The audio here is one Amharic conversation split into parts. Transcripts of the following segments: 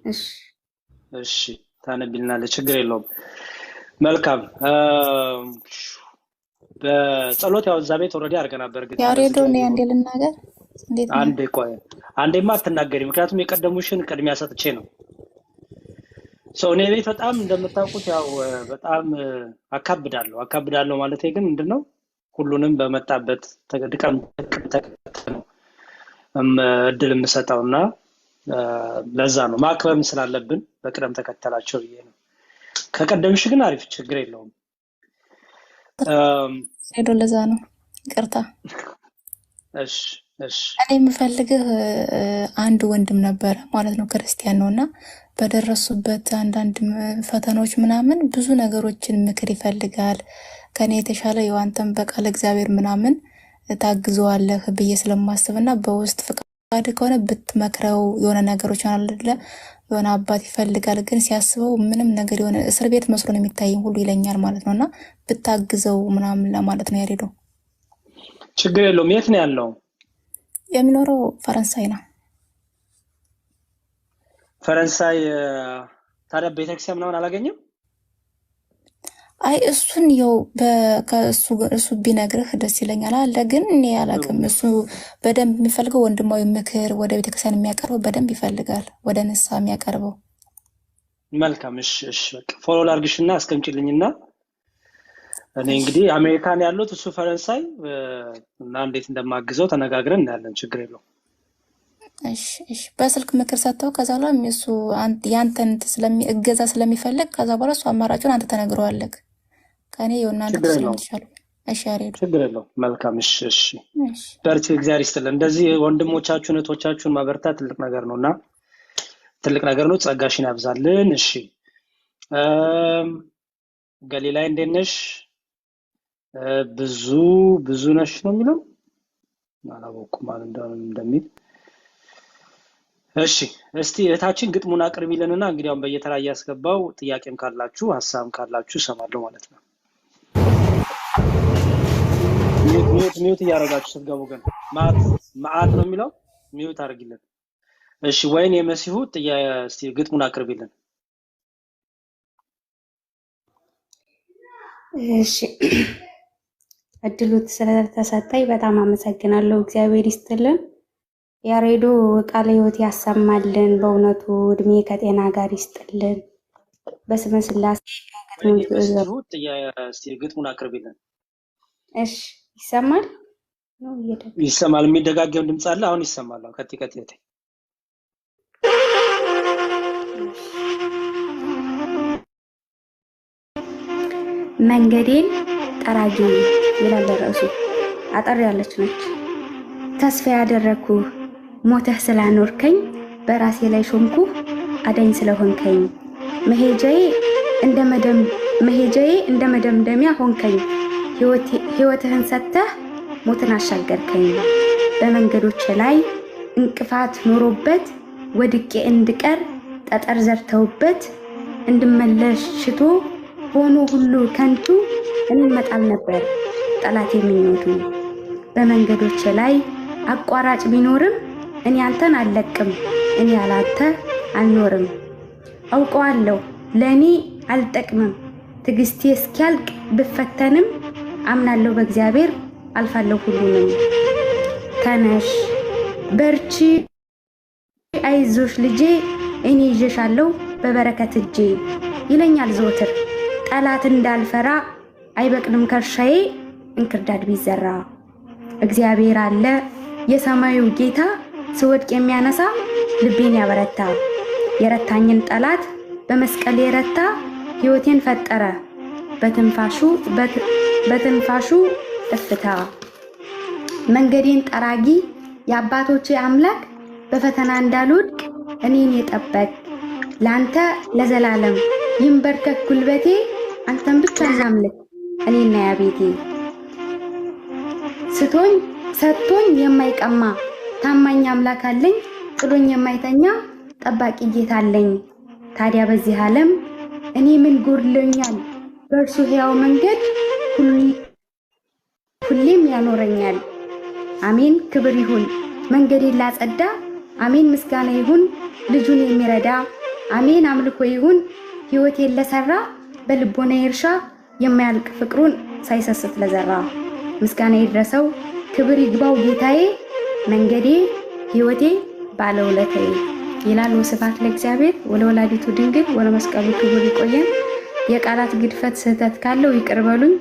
እሺ እሺ ታነቢልናለች፣ ችግር የለውም። መልካም በጸሎት ያው እዛ ቤት ኦልሬዲ አድርገናል። በእርግጥ ያሬዶ በዝግ ላይ ነው አንዴ ቢሆን ልናገር። እንዴት ነህ? አንዴ ቆይ፣ አንዴማ አትናገሪ፣ ምክንያቱም የቀደሙሽን ቅድሚያ ሰጥቼ ነው። ሰው እኔ ቤት በጣም እንደምታውቁት ያው በጣም አካብዳለሁ ማለት ግን ምንድነው ሁሉንም በመጣበት ድቀም ተከተል ነው እድል የምሰጠውና ለዛ ነው ማክበርም ስላለብን በቅደም ተከተላቸው ብዬ ነው። ከቀደምሽ ግን አሪፍ ችግር የለውም። ሄዶ ለዛ ነው ይቅርታ። እሺ እሺ እኔ የምፈልግህ አንድ ወንድም ነበረ ማለት ነው፣ ክርስቲያን ነው እና በደረሱበት አንዳንድ ፈተናዎች ምናምን ብዙ ነገሮችን ምክር ይፈልጋል። ከኔ የተሻለ የዋንተን በቃል እግዚአብሔር ምናምን ታግዘዋለህ ብዬ ስለማስብ እና በውስጥ ፍቃድ ከሆነ ብትመክረው የሆነ ነገሮች አለ የሆነ አባት ይፈልጋል፣ ግን ሲያስበው ምንም ነገር የሆነ እስር ቤት መስሎ ነው የሚታየኝ ሁሉ ይለኛል ማለት ነው እና ብታግዘው ምናምን ለማለት ነው። ያሬዶ ችግር የለውም። የት ነው ያለው? የሚኖረው ፈረንሳይ ነው። ፈረንሳይ። ታዲያ ቤተክርስቲያን ምናምን አላገኘም? አይ እሱን ያው እሱ ቢነግርህ ደስ ይለኛል አለ፣ ግን እኔ አላውቅም። እሱ በደንብ የሚፈልገው ወንድማዊ ምክር ወደ ቤተክርስቲያን የሚያቀርበው በደንብ ይፈልጋል፣ ወደ ንስሐ የሚያቀርበው። መልካም። እሺ እሺ፣ በቃ ፎሎ ላድርግሽና አስቀምጪልኝና እኔ እንግዲህ አሜሪካን ያሉት እሱ ፈረንሳይ እና እንዴት እንደማግዘው ተነጋግረን እናያለን። ችግር የለውም። እሺ እሺ፣ በስልክ ምክር ሰጥተው ከዛ በኋላ እሱ ያንተን እገዛ ስለሚፈልግ ከዛ በኋላ እሱ አማራጩን አንተ ተነግረዋለህ። ከኔ የሆናንተ ስለምትሻሉ። እሺ ያሬዱ ችግር የለውም። መልካም። እሺ እሺ፣ በርቺ፣ እግዚአብሔር ይስጥልን። እንደዚህ ወንድሞቻችሁን እህቶቻችሁን ማበርታት ትልቅ ነገር ነውና ትልቅ ነገር ነው። ጸጋሽን ያብዛልን። እሺ ገሊላይ እንዴት ነሽ? ብዙ ነሽ ነው የሚለው አላወኩም ማለት እንደሚል። እሺ እስቲ እህታችን ግጥሙን አቅርቢልንና እንግዲህ አሁን በየተራ እያስገባው ጥያቄም ካላችሁ ሀሳብም ካላችሁ እሰማለሁ ማለት ነው። ሚዩት እያደረጋችሁ ስትገቡ ግን መዓት ነው የሚለው ሚዩት አድርጊልን። እሺ ወይን የመሲሁ እስቲ ግጥሙን አቅርቢልን። እሺ እድሉ ስለተሰጠኝ በጣም አመሰግናለሁ። እግዚአብሔር ይስጥልን። ያሬዶ ቃለ ሕይወት ያሰማልን። በእውነቱ እድሜ ከጤና ጋር ይስጥልን። በስመ ስላሴ ግጥሙን አቅርቢልን። እሺ ይሰማል? ይሰማል። የሚደጋገም ድምፅ አለ። አሁን ይሰማል። ከቲ መንገዴን ጠራጊ ይላል ርዕሱ። አጠር ያለች ነች። ተስፋ ያደረኩ ሞተህ ስላኖርከኝ፣ በራሴ ላይ ሾምኩ አዳኝ ስለሆንከኝ፣ መሄጃዬ እንደ መደምደሚያ ሆንከኝ፣ ሕይወትህን ሰጥተህ ሞትን አሻገርከኝ። በመንገዶች ላይ እንቅፋት ኖሮበት ወድቄ እንድቀር ጠጠር ዘርተውበት እንድመለስ ሽቶ ሆኖ ሁሉ ከንቱ እኔን መጣል ነበር ጠላት የሚኞቱ። በመንገዶች ላይ አቋራጭ ቢኖርም እኔ አንተን አልለቅም፣ እኔ ያላንተ አልኖርም። አውቀዋለሁ ለእኔ አልጠቅምም፣ ትዕግስቴ እስኪያልቅ ብፈተንም አምናለሁ በእግዚአብሔር አልፋለሁ ሁሉንም። ተነሽ በርቺ አይዞሽ ልጄ፣ እኔ ይዤሻለሁ በበረከት እጄ ይለኛል ዘወትር። ጠላት እንዳልፈራ አይበቅልም ከርሻዬ እንክርዳድ ቢዘራ። እግዚአብሔር አለ የሰማዩ ጌታ፣ ስወድቅ የሚያነሳ ልቤን ያበረታ። የረታኝን ጠላት በመስቀል የረታ፣ ሕይወቴን ፈጠረ በትንፋሹ እፍታ። መንገዴን ጠራጊ የአባቶቼ አምላክ፣ በፈተና እንዳልወድቅ እኔን የጠበቅ። ላንተ ለዘላለም ይንበርከክ ጉልበቴ፣ አንተን ብቻ እናምልክ እኔና ያቤቴ። ሰጥቶኝ የማይቀማ ታማኝ አምላክ አለኝ፣ ጥሎኝ የማይተኛ ጠባቂ ጌታ አለኝ። ታዲያ በዚህ ዓለም እኔ ምን ጎድሎኛል? በእርሱ ሕያው መንገድ ሁሌም ያኖረኛል። አሜን ክብር ይሁን መንገዴን ላጸዳ፣ አሜን ምስጋና ይሁን ልጁን የሚረዳ። አሜን አምልኮ ይሁን ሕይወቴን ለሰራ በልቦና እርሻ የማያልቅ ፍቅሩን ሳይሰስት ለዘራ ምስጋና ይድረሰው ክብር ይግባው ጌታዬ መንገዴ ሕይወቴ ባለውለታዬ ይላል። ወስብሐት ለእግዚአብሔር ወለወላዲቱ ድንግል ወለመስቀሉ ክቡር። ይቆየን። የቃላት ግድፈት ስህተት ካለው ይቅር በሉኝ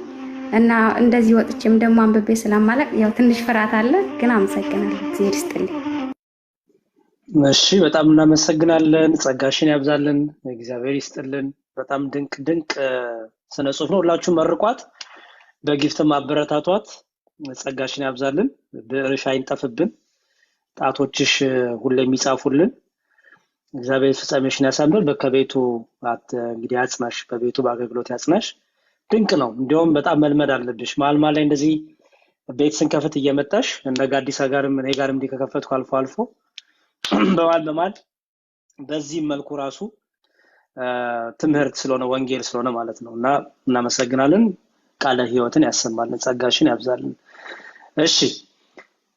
እና እንደዚህ ወጥቼም ደግሞ አንብቤ ስለማለቅ ያው ትንሽ ፍርሃት አለ፣ ግን አመሰግናለሁ። እግዚአብሔር ይስጥልኝ። እሺ በጣም እናመሰግናለን። ጸጋሽን ያብዛልን። እግዚአብሔር ይስጥልን። በጣም ድንቅ ድንቅ ስነ ጽሁፍ ነው። ሁላችሁም መርቋት፣ በጊፍት ማበረታቷት። ጸጋሽን ያብዛልን። ብዕርሽ አይንጠፍብን፣ ጣቶችሽ ሁሌ የሚጻፉልን። እግዚአብሔር ፍጻሜሽን ያሳምር። በከቤቱ እንግዲህ ያጽናሽ፣ በቤቱ በአገልግሎት ያጽናሽ። ድንቅ ነው። እንዲያውም በጣም መልመድ አለብሽ። ማልማ ላይ እንደዚህ ቤት ስንከፍት እየመጣሽ እንደ ጋዲሳ ጋርም እኔ ጋርም እንዲህ ከከፈትኩ አልፎ አልፎ በማል በዚህ መልኩ ራሱ ትምህርት ስለሆነ ወንጌል ስለሆነ ማለት ነው። እና እናመሰግናለን። ቃለ ሕይወትን ያሰማልን፣ ጸጋሽን ያብዛልን። እሺ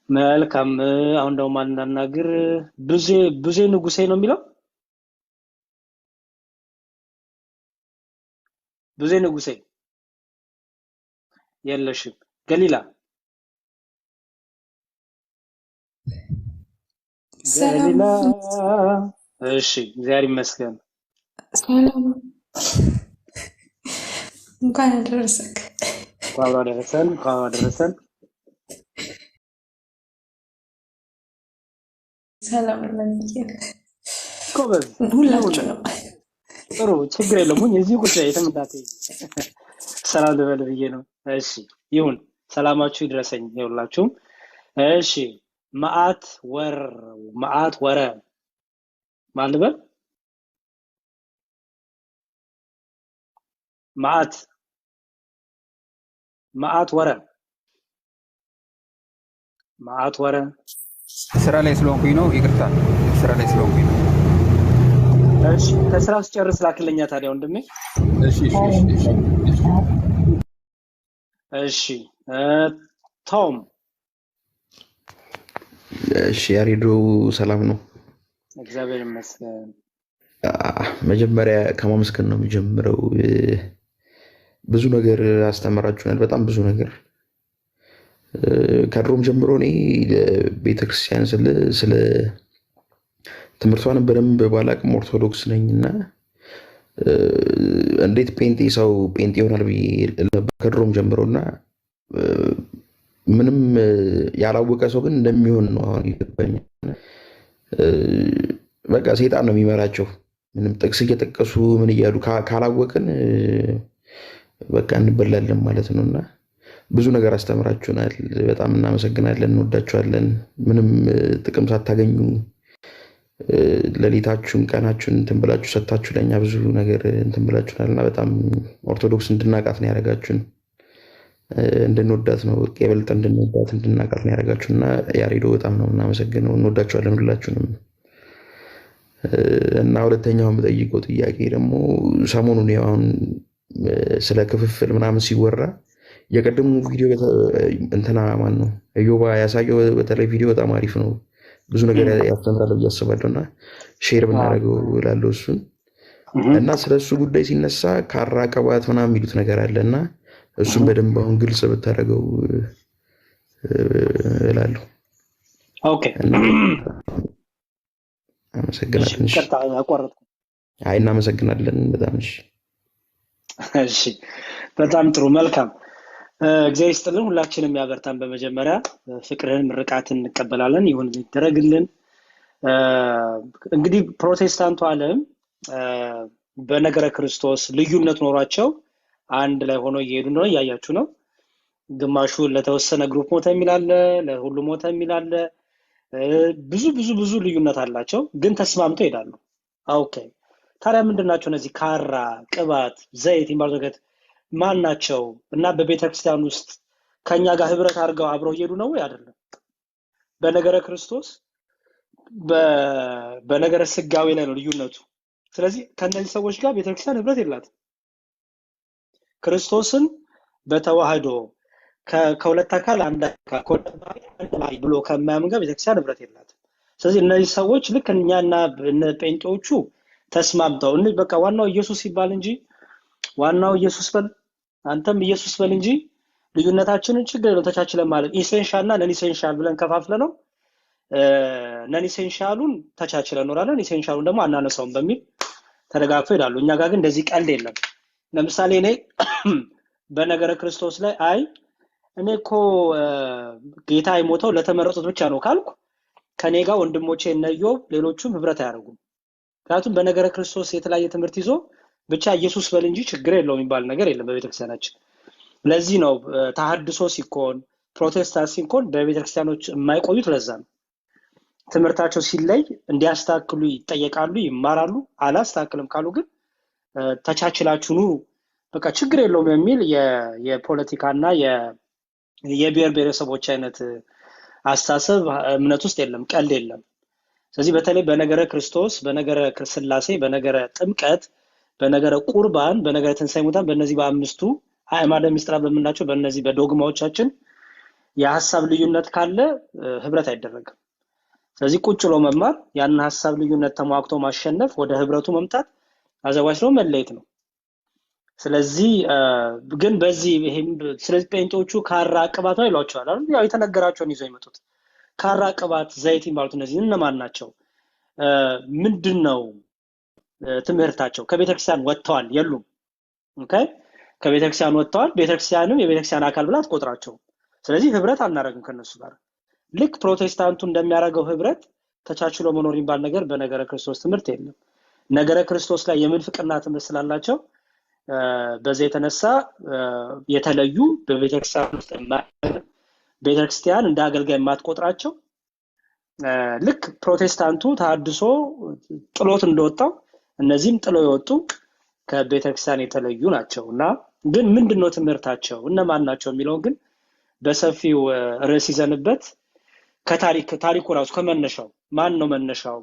መልካም። አሁን ደግሞ ማን እናናግር? ብዙ ንጉሴ ነው የሚለው። ብዙ ንጉሴ የለሽም። ገሊላ ገሊላ። እሺ እግዚአብሔር ይመስገን። ሰላም እንኳን አደረሰክ። እንኳን አደረሰን። ሰላም ለምንድን ጎበዝ ሁላችሁ ነው። ጥሩ ችግር የለውም። እዚህ ቁጭ ላይ የተመጣጣ ሰላም ልበል ብዬ ነው። እሺ ይሁን፣ ሰላማችሁ ይድረሰኝ ይሁንላችሁም። እሺ መዓት ወረ ማልበል መዓት ወረ ስራ ላይ ስለሆንኩኝ ነው። ይቅርታ፣ ስራ ላይ ስለሆንኩኝ ነው። እሺ ከስራ ውስጥ ጨርስ ላክልኛ ታዲያ ወንድሜ። እሺ ቶም። እሺ ያሬዶ ሰላም ነው? እግዚአብሔር ይመስገን። መጀመሪያ ከማመስገን ነው የሚጀምረው። ብዙ ነገር አስተምራችሁናል፣ በጣም ብዙ ነገር። ከድሮም ጀምሮ እኔ ቤተክርስቲያን ስለ ትምህርቷን በደንብ ባላቅም ኦርቶዶክስ ነኝና እንዴት ሰው ጴንጤ ይሆናል ብዬ ነበር ከድሮም ጀምሮና ምንም ያላወቀ ሰው ግን እንደሚሆን ነው አሁን ይገባኛል። በቃ ሰይጣን ነው የሚመራቸው። ምንም ጥቅስ እየጠቀሱ ምን እያሉ ካላወቅን በቃ እንበላለን ማለት ነውና ብዙ ነገር አስተምራችሁናል። በጣም እናመሰግናለን፣ እንወዳችኋለን። ምንም ጥቅም ሳታገኙ ሌሊታችሁን ቀናችሁን እንትን ብላችሁ ሰጣችሁ ለኛ ብዙ ነገር እንትን ብላችሁናልና በጣም ኦርቶዶክስ እንድናቃት ነው ያደረጋችሁን። እንድንወዳት ነው የበለጠ እንድንወዳት እንድናቃት ነው ያደረጋችሁና ያሬዶ በጣም ነው እናመሰግነው። እንወዳችኋለን ሁላችሁንም። እና ሁለተኛው የምጠይቀው ጥያቄ ደግሞ ሰሞኑን አሁን ስለ ክፍፍል ምናምን ሲወራ የቀደሙ ቪዲዮ እንትና ማን ነው እዮባ ያሳየው በተለይ ቪዲዮ በጣም አሪፍ ነው። ብዙ ነገር ያስተምራል ብዬ አስባለሁና ሼር ብናደርገው እላለሁ እሱን። እና ስለሱ ጉዳይ ሲነሳ ካራ ቀባት ምናምን የሚሉት ነገር አለና እሱን በደንብ አሁን ግልጽ ብታደርገው እላለሁ። ኦኬ አመሰግናለሁ። አይ እናመሰግናለን በጣም። እሺ በጣም ጥሩ መልካም። እግዚአብሔር ይስጥልን፣ ሁላችንም ያበርታን። በመጀመሪያ ፍቅርን ምርቃትን እንቀበላለን። ይሁን ይደረግልን። እንግዲህ ፕሮቴስታንቱ ዓለም በነገረ ክርስቶስ ልዩነት ኖሯቸው አንድ ላይ ሆኖ እየሄዱ ነው፣ እያያችሁ ነው። ግማሹ ለተወሰነ ግሩፕ ሞተ የሚላለ፣ ለሁሉ ሞተ የሚላለ፣ ብዙ ብዙ ብዙ ልዩነት አላቸው፣ ግን ተስማምተው ይሄዳሉ። ኦኬ ታዲያ ምንድናቸው እነዚህ ካራ፣ ቅባት፣ ዘይት የሚባሉ ነገር ማን ናቸው? እና በቤተክርስቲያን ውስጥ ከኛ ጋር ህብረት አድርገው አብረው እየሄዱ ነው ወይ? አይደለም። በነገረ ክርስቶስ በነገረ ስጋዌ ላይ ነው ልዩነቱ። ስለዚህ ከነዚህ ሰዎች ጋር ቤተክርስቲያን ህብረት የላትም። ክርስቶስን በተዋህዶ ከሁለት አካል አንድ አካል ብሎ ከማያምን ጋር ቤተክርስቲያን ህብረት የላትም። ስለዚህ እነዚህ ሰዎች ልክ እኛና ጴንጤዎቹ ተስማምተው በቃ ዋናው ኢየሱስ ይባል እንጂ ዋናው ኢየሱስ በል አንተም ኢየሱስ በል እንጂ ልዩነታችንን ችግር የለውም ተቻችለን ማለት ኢሴንሻል እና ነን ኢሴንሻል ብለን ከፋፍለ ነው ነን ኢሴንሻሉን ተቻችለን ኖራለን ኢሴንሻሉን ደግሞ አናነሳውም በሚል ተደጋግፈው ይላሉ። እኛ ጋር ግን እንደዚህ ቀልድ የለም። ለምሳሌ እኔ በነገረ ክርስቶስ ላይ እኔ እኮ ጌታ የሞተው ለተመረጡት ብቻ ነው ካልኩ ከኔ ጋር ወንድሞቼ እነ ኢዮብ ሌሎቹም ህብረት አያደርጉም። ምክንያቱም በነገረ ክርስቶስ የተለያየ ትምህርት ይዞ ብቻ ኢየሱስ በል እንጂ ችግር የለውም የሚባል ነገር የለም በቤተክርስቲያናችን። ለዚህ ነው ተሐድሶ ሲኮን ፕሮቴስታንት ሲኮን በቤተክርስቲያኖች የማይቆዩት ለዛ ነው። ትምህርታቸው ሲለይ እንዲያስተካክሉ ይጠየቃሉ፣ ይማራሉ። አላስተካክልም ካሉ ግን ተቻችላችሁ ኑሩ በቃ ችግር የለውም የሚል የፖለቲካና የብሔር ብሔረሰቦች አይነት አስተሳሰብ እምነት ውስጥ የለም፣ ቀልድ የለም። ስለዚህ በተለይ በነገረ ክርስቶስ፣ በነገረ ስላሴ፣ በነገረ ጥምቀት፣ በነገረ ቁርባን፣ በነገረ ትንሣኤ ሙታን በእነዚህ በአምስቱ አእማደ ምስጢራት በምናቸው በእነዚህ በዶግማዎቻችን የሐሳብ ልዩነት ካለ ህብረት አይደረግም። ስለዚህ ቁጭ ብሎ መማር ያን ሐሳብ ልዩነት ተሟግቶ ማሸነፍ ወደ ህብረቱ መምጣት አዘዋጅ ነው መለየት ነው። ስለዚህ ግን በዚህ ይሄም ስለዚህ ጴንጤዎቹ ካራ ቅባት ነው ይሏቸዋል አይደል? ያው የተነገራቸውን ይዘው ይመጡት ካራ ቅባት ዘይት ይባሉት እነዚህ እነማን ናቸው? ምንድነው ትምህርታቸው? ከቤተክርስቲያን ወጥተዋል የሉም? ኦኬ ከቤተክርስቲያን ወጥተዋል። ቤተክርስቲያንም የቤተክርስቲያን አካል ብላ አትቆጥራቸው። ስለዚህ ህብረት አናረግም ከነሱ ጋር። ልክ ፕሮቴስታንቱ እንደሚያደርገው ህብረት ተቻችሎ መኖር የሚባል ነገር በነገረ ክርስቶስ ትምህርት የለም። ነገረ ክርስቶስ ላይ የምንፍቅና ትምህርት ስላላቸው በዚህ የተነሳ የተለዩ በቤተክርስቲያን ውስጥ ቤተክርስቲያን እንደ አገልጋይ የማትቆጥራቸው ልክ ፕሮቴስታንቱ ተሐድሶ ጥሎት እንደወጣው እነዚህም ጥሎ የወጡ ከቤተክርስቲያን የተለዩ ናቸው። እና ግን ምንድነው ትምህርታቸው እነማን ናቸው የሚለው ግን በሰፊው ርዕስ ይዘንበት ታሪኩ ራሱ ከመነሻው ማን ነው መነሻው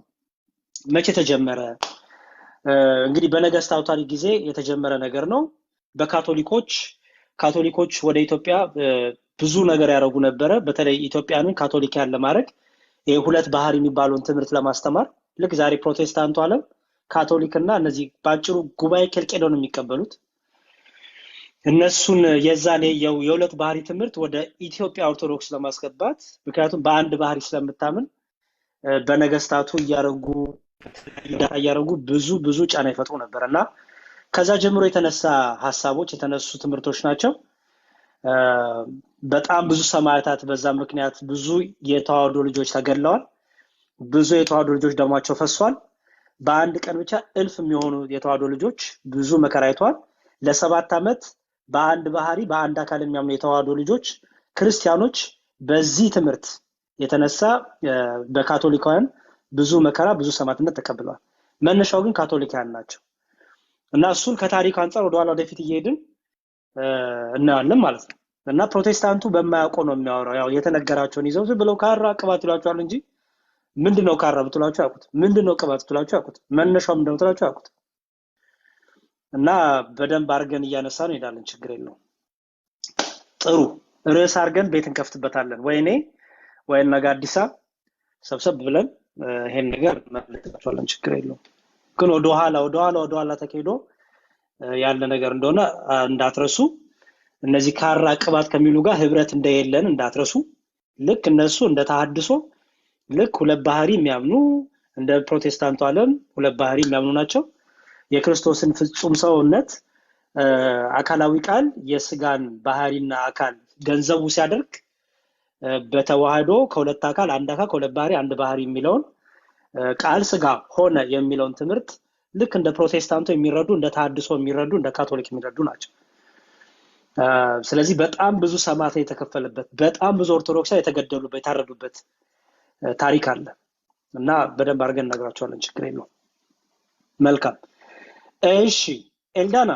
መቼ ተጀመረ? እንግዲህ በነገስታቱ ታሪክ ጊዜ የተጀመረ ነገር ነው። ካቶሊኮች ወደ ኢትዮጵያ ብዙ ነገር ያደርጉ ነበረ። በተለይ ኢትዮጵያንን ካቶሊካን ለማድረግ የሁለት ባህር የሚባለውን ትምህርት ለማስተማር ልክ ዛሬ ፕሮቴስታንቱ ዓለም ካቶሊክና እነዚህ ባጭሩ ጉባኤ ኬልቄዶን የሚቀበሉት እነሱን የዛኔ የሁለት ባህሪ ትምህርት ወደ ኢትዮጵያ ኦርቶዶክስ ለማስገባት ምክንያቱም በአንድ ባህሪ ስለምታምን በነገስታቱ እያረጉ ብዙ ጫና ይፈጥሩ ነበርና ከዛ ጀምሮ የተነሳ ሐሳቦች የተነሱ ትምህርቶች ናቸው። በጣም ብዙ ሰማዕታት በዛ ምክንያት ብዙ የተዋህዶ ልጆች ተገድለዋል። ብዙ የተዋህዶ ልጆች ደማቸው ፈሷል። በአንድ ቀን ብቻ እልፍ የሚሆኑ የተዋህዶ ልጆች ብዙ መከራ አይተዋል። ለ7 ዓመት በአንድ ባህሪ በአንድ አካል የሚያምኑ የተዋህዶ ልጆች ክርስቲያኖች በዚህ ትምህርት የተነሳ በካቶሊካውያን ብዙ መከራ ብዙ ሰማዕትነት ተቀብለዋል። መነሻው ግን ካቶሊካውያን ናቸው እና እሱን ከታሪክ አንፃር ወደ ኋላ ወደፊት እየሄድን እናያለን ማለት ነው። እና ፕሮቴስታንቱ በማያውቀው ነው የሚያወራው። ያው የተነገራቸውን ይዘው ዝም ብለው ካራ ቅባት ይሏቸዋል እንጂ ምንድነው ካራ ብትሏቸው ያውቁት፣ ምንድነው ቅባት ብትሏቸው ያውቁት፣ መነሻው ምንድነው ብትሏቸው ያውቁት። እና በደንብ አድርገን እያነሳን እንሄዳለን፣ ችግር የለውም። ጥሩ ርዕስ አድርገን ቤት እንከፍትበታለን። ወይኔ ነገ አዲሳ ሰብሰብ ብለን ይሄን ነገር እናደርጋለን፣ ችግር የለውም። ግን ወደ ኋላ ተከሄዶ ያለ ነገር እንደሆነ እንዳትረሱ። እነዚህ ካራ ቅባት ከሚሉ ጋር ህብረት እንደሌለን እንዳትረሱ። ልክ እነሱ እንደ ተሐድሶ ልክ ሁለት ባህሪ የሚያምኑ እንደ ፕሮቴስታንቱ ዓለም ሁለት ባህሪ የሚያምኑ ናቸው። የክርስቶስን ፍጹም ሰውነት አካላዊ ቃል የስጋን ባህሪና አካል ገንዘቡ ሲያደርግ በተዋህዶ ከሁለት አካል አንድ አካል ከሁለት ባህሪ አንድ ባህሪ የሚለውን ቃል ስጋ ሆነ የሚለውን ትምህርት ልክ እንደ ፕሮቴስታንቱ የሚረዱ እንደ ተሐድሶ የሚረዱ እንደ ካቶሊክ የሚረዱ ናቸው። ስለዚህ በጣም ብዙ ሰማዕት የተከፈለበት በጣም ብዙ ኦርቶዶክሳውያን የተገደሉበት የታረዱበት ታሪክ አለ እና በደንብ አድርገን እነግራቸዋለን፣ ችግር የለውም። መልካም እሺ ኤልዳና።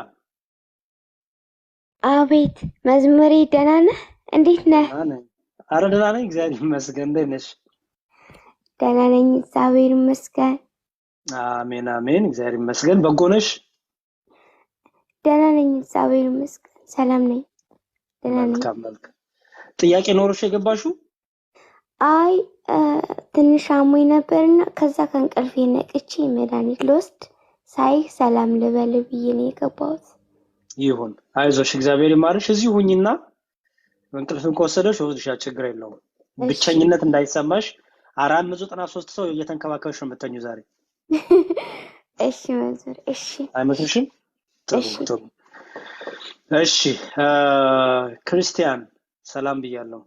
አቤት መዝሙሬ፣ ደህና ነህ? እንዴት ነህ? አረ ደህና ነኝ እግዚአብሔር ይመስገን። እንዴት ነሽ? ደህና ነኝ እግዚአብሔር ይመስገን። አሜን አሜን እግዚአብሔር ይመስገን። በጎ ነሽ? ደህና ነኝ እግዚአብሔር ይመስገን። ሰላም ነኝ፣ ደህና ነኝ። መልካም። ጥያቄ ኖሮሽ የገባሽው? አይ ትንሽ አሞኝ ነበርና ከዛ ከእንቅልፌ ነቅቼ መድኃኒት ልወስድ ሳይህ ሰላም ልበል ብዬ ነው የገባሁት። ይሁን አይዞሽ፣ እግዚአብሔር ይማርሽ። እዚሁ ሁኝና እንቅልፍን ከወሰደሽ ወስድሻ፣ ችግር የለውም። እሺ ብቸኝነት እንዳይሰማሽ 493 ሰው እየተንከባከበሽ ነው የምትተኙ ዛሬ። እሺ መዝሙር እሺ አይመስልሽም? ጥሩ እሺ ጥሩ። እሺ ክርስቲያን ሰላም ብያለሁ።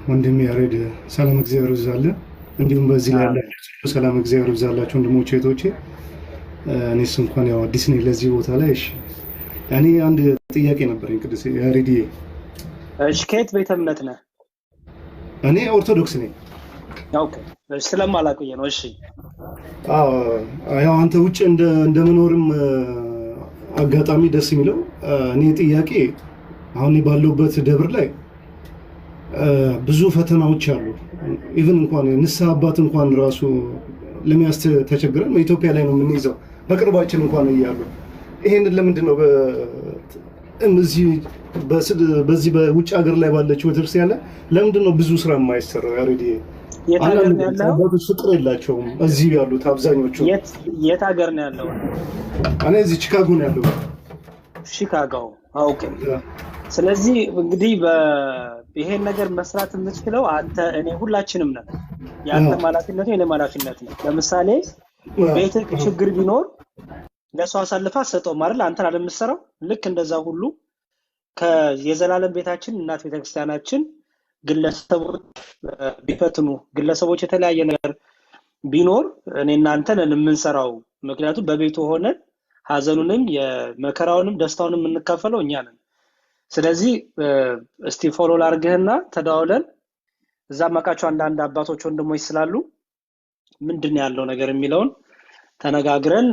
ወንድሜ ያሬድ ሰላም እግዚአብሔር ይብዛልህ። እንዲሁም በዚህ ላይ አሜን ያላችሁ ሰላም እግዚአብሔር ይብዛላችሁ ወንድሞቼ እህቶቼ። እኔስ እንኳን ያው አዲስ ነኝ ለዚህ ቦታ ላይ። እሺ እኔ አንድ ጥያቄ ነበረኝ ቅዱስ ያሬድዬ። እሺ ከየት ቤተ እምነት ነህ? እኔ ኦርቶዶክስ ነኝ። ኦኬ እሺ፣ ስለማላውቅዬ ነው። እሺ አዎ ያው አንተ ውጭ እንደመኖርም አጋጣሚ ደስ የሚለው እኔ ጥያቄ አሁን ባለሁበት ደብር ላይ ብዙ ፈተናዎች አሉ። ኢቭን እንኳን ንስሐ አባት እንኳን ራሱ ለሚያስ ተቸግረን በኢትዮጵያ ላይ ነው የምንይዘው በቅርባችን እንኳን እያሉ ይሄንን ለምንድን ነው በዚህ በውጭ ሀገር ላይ ባለችው ቤተክርስቲያን ላይ ለምንድን ነው ብዙ ስራ የማይሰራው? ያሬድ የት ሀገር ነው ያለው? አባቶች ፍቅር የላቸውም እዚህ ያሉት አብዛኞቹ። የት ሀገር ነው ያለው? እኔ እዚህ ቺካጎ ነው ያለው። ሺካጎ። ኦኬ። ስለዚህ እንግዲህ ይሄን ነገር መስራት የምትችለው አንተ፣ እኔ፣ ሁላችንም ነን። ያንተ ኃላፊነት ነው፣ የኔ ኃላፊነት ነው። ለምሳሌ ቤትህ ችግር ቢኖር ለሰው አሳልፈህ አትሰጠውም አይደል? አንተን አይደል የምትሰራው? ልክ እንደዛ ሁሉ የዘላለም ቤታችን እናት ቤተክርስቲያናችን ግለሰቦች ቢፈትኑ ግለሰቦች የተለያየ ነገር ቢኖር እኔ እናንተ ነን የምንሰራው። ምክንያቱም በቤቱ ሆነን ሀዘኑንም የመከራውንም ደስታውንም የምንካፈለው እኛ ነን። ስለዚህ እስቲ ፎሎ ላድርግህና ተደዋውለን እዛ ማቃቸው አንዳንድ አባቶች ወንድሞች ስላሉ ምንድን ያለው ነገር የሚለውን ተነጋግረን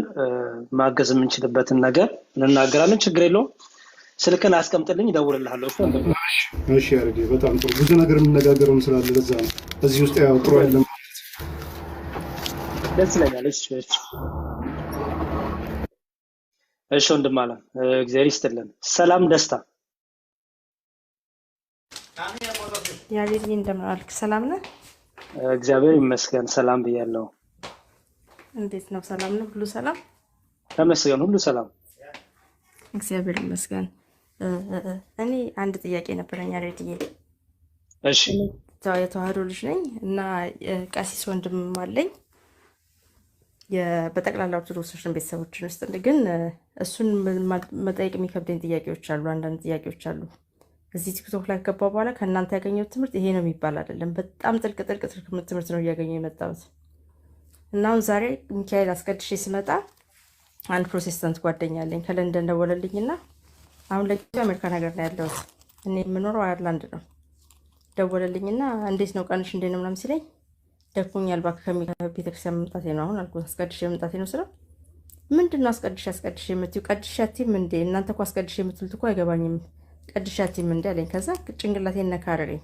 ማገዝ የምንችልበትን ነገር እንናገራለን። ችግር የለውም። ስልክን አስቀምጥልኝ፣ እደውልልሃለሁ። እሺ ያሬድ በጣም ጥሩ። ብዙ ነገር የምንነጋገረው ስላለ ለዛ ነው እዚህ ውስጥ ያው ጥሩ አይደለም። ደስ ይለኛል። እሺ ወንድም አለ እግዚአብሔር ይስጥልን። ሰላም ደስታ። ያሬድ እንደምን አልክ? ሰላም ነህ? እግዚአብሔር ይመስገን ሰላም ብያለሁ። እንዴት ነው? ሰላም ነው? ሁሉ ሰላም? ተመስገን፣ ሁሉ ሰላም እግዚአብሔር ይመስገን። እኔ አንድ ጥያቄ ነበረኝ ያሬድዬ። እሺ። የተዋህዶ ልጅ ነኝ እና ቀሲስ ወንድም አለኝ በጠቅላላ ኦርቶዶክሶችን ቤተሰቦችን ውስጥ ግን እሱን መጠየቅ የሚከብደኝ ጥያቄዎች አሉ። አንዳንድ ጥያቄዎች አሉ። እዚህ ቲክቶክ ላይ ከገባ በኋላ ከእናንተ ያገኘሁት ትምህርት ይሄ ነው የሚባል አይደለም። በጣም ጥልቅ ትምህርት ነው እያገኘሁ የመጣሁት እና አሁን ዛሬ ሚካኤል አስቀድሼ ስመጣ አንድ ፕሮቴስታንት ጓደኛ አለኝ ከለንደን ደወለልኝና አሁን ለጊዜው አሜሪካን ሀገር ነው ያለሁት። እኔ የምኖረው አየርላንድ ነው። ደወለልኝና እንዴት ነው ቀንሽ እንዴት ነው ምናምን ሲለኝ ደክሞኛል እባክህ ከቤተክርስቲያን መምጣቴ ነው አሁን አልኩት። አስቀድሼ መምጣቴ ነው ስለው ምንድን ነው አስቀድሼ የምትይው? ቀድሼ አትይም እንዴ? እናንተ እኮ አስቀድሼ የምትሉት እኮ አይገባኝም። ቀድሼ አትይም እንዴ አለኝ። ከዛ ጭንቅላቴን ነካ አደረገኝ።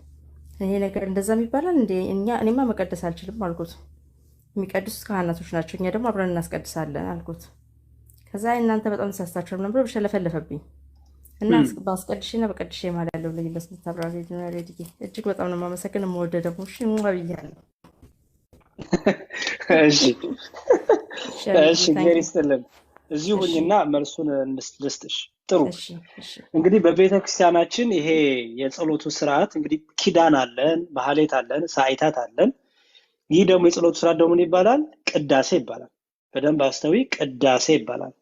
ይሄ ነገር እንደዛም ይባላል እንዴ? እኔማ መቀደስ አልችልም አልኩት። የሚቀድሱት ካህናቶች ናቸው፣ እኛ ደግሞ አብረን እናስቀድሳለን አልኩት። ከዛ እናንተ በጣም ተሳስታችኋል ምናምን ብሎ በሸለፈለፈብኝ እና በአስቀድሼና በቀድሼ ማለት ያለው ልዩነት እንድታብራሪ ነው ያሬድዬ። እጅግ በጣም ነው የማመሰግነው። የምወደው ደግሞ እሺ ብያለሁ። እሺ እግዚአብሔር ይስጥልን። እዚሁ ሁኝና መልሱን ልስጥሽ። ጥሩ። እንግዲህ በቤተ ክርስቲያናችን ይሄ የጸሎቱ ስርዓት እንግዲህ ኪዳን አለን፣ ማህሌት አለን፣ ሰዓታት አለን። ይህ ደግሞ የጸሎቱ ስርዓት ደግሞ ምን ይባላል? ቅዳሴ ይባላል። በደንብ አስተዊ፣ ቅዳሴ ይባላል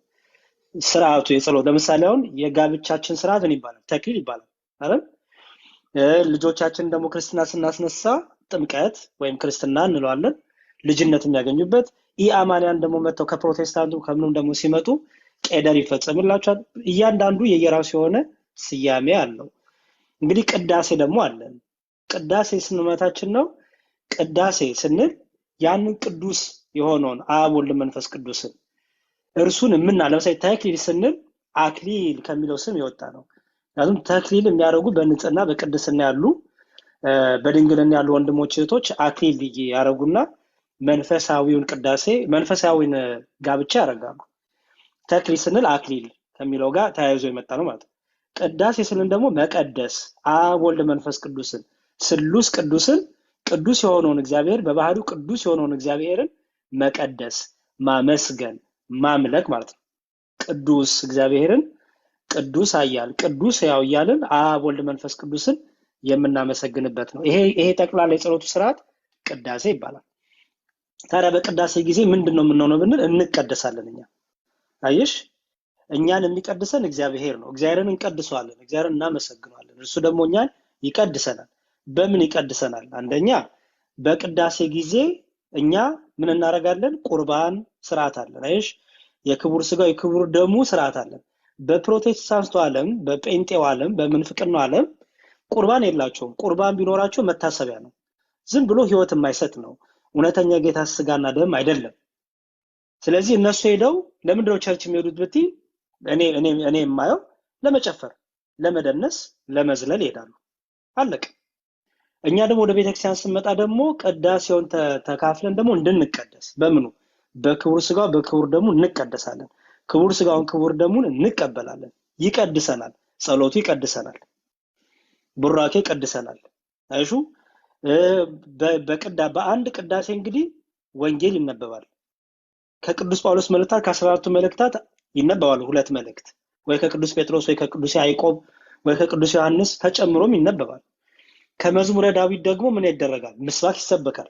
ስርዓቱ የጸሎት። ለምሳሌ አሁን የጋብቻችን ስርዓት ምን ይባላል? ተክሊል ይባላል አይደል? ልጆቻችን ደግሞ ክርስትና ስናስነሳ ጥምቀት ወይም ክርስትና እንለዋለን፣ ልጅነት የሚያገኙበት። ኢአማንያን ደግሞ መጥተው ከፕሮቴስታንቱ ከምንም ደግሞ ሲመጡ ቄደር ይፈጸምላቸዋል። እያንዳንዱ የየራሱ የሆነ ስያሜ አለው። እንግዲህ ቅዳሴ ደግሞ አለን። ቅዳሴ ስንመታችን ነው። ቅዳሴ ስንል ያንን ቅዱስ የሆነውን አብ ወልድ መንፈስ ቅዱስን እርሱን ለምሳሌ ተክሊል ስንል አክሊል ከሚለው ስም የወጣ ነው። ምክንያቱም ተክሊል የሚያደርጉ በንጽህና በቅድስና ያሉ በድንግልና ያሉ ወንድሞች እህቶች አክሊል ያደርጉና መንፈሳዊውን ቅዳሴ መንፈሳዊውን ጋብቻ ያደርጋሉ። ተክሊል ስንል አክሊል ከሚለው ጋር ተያይዞ የመጣ ነው ማለት ነው። ቅዳሴ ስንል ደግሞ መቀደስ አብ ወልድ መንፈስ ቅዱስን ስሉስ ቅዱስን ቅዱስ የሆነውን እግዚአብሔር በባህሪው ቅዱስ የሆነውን እግዚአብሔርን መቀደስ፣ ማመስገን፣ ማምለክ ማለት ነው። ቅዱስ እግዚአብሔርን ቅዱስ ኃያል ቅዱስ ሕያው እያልን አብ ወልድ መንፈስ ቅዱስን የምናመሰግንበት ነው። ይሄ ጠቅላላ የጸሎቱ ስርዓት ቅዳሴ ይባላል። ታዲያ በቅዳሴ ጊዜ ምንድነው የምንሆነው ብንል እንቀደሳለን። እኛ አየሽ፣ እኛን የሚቀድሰን እግዚአብሔር ነው። እግዚአብሔርን እንቀድሰዋለን፣ እግዚአብሔርን እናመሰግነዋለን። እርሱ ደግሞ እኛን ይቀድሰናል። በምን ይቀድሰናል? አንደኛ በቅዳሴ ጊዜ እኛ ምን እናደርጋለን? ቁርባን ስርዓት አለን። አየሽ፣ የክቡር ስጋው የክቡር ደሙ ስርዓት አለን። በፕሮቴስታንቱ ዓለም፣ በጴንጤው ዓለም፣ በምንፍቅናው ዓለም ቁርባን የላቸውም። ቁርባን ቢኖራቸው መታሰቢያ ነው፣ ዝም ብሎ ህይወት የማይሰጥ ነው። እውነተኛ ጌታ ስጋና ደም አይደለም። ስለዚህ እነሱ ሄደው ለምንድነው ቸርች የሚሄዱት ብቲ እኔ የማየው ለመጨፈር፣ ለመደነስ፣ ለመዝለል ይሄዳሉ። አለቀ። እኛ ደግሞ ወደ ቤተክርስቲያን ስንመጣ ደግሞ ቅዳሴውን ተካፍለን ደግሞ እንድንቀደስ በምኑ በክቡር ስጋው በክቡር ደሙ እንቀደሳለን። ክቡር ስጋውን ክቡር ደሙን እንቀበላለን። ይቀድሰናል። ጸሎቱ ይቀድሰናል። ቡራኬ ይቀድሰናል። አይሹ በአንድ ቅዳሴ እንግዲህ ወንጌል ይነበባል። ከቅዱስ ጳውሎስ መልእክታት ከ14ቱ መልእክታት ይነበባሉ። 2 መልእክት ወይ ከቅዱስ ጴጥሮስ ወይ ከቅዱስ ያዕቆብ ወይ ከቅዱስ ዮሐንስ ተጨምሮም ይነበባል። ከመዝሙረ ዳዊት ደግሞ ምን ይደረጋል? ምስባክ ይሰበካል።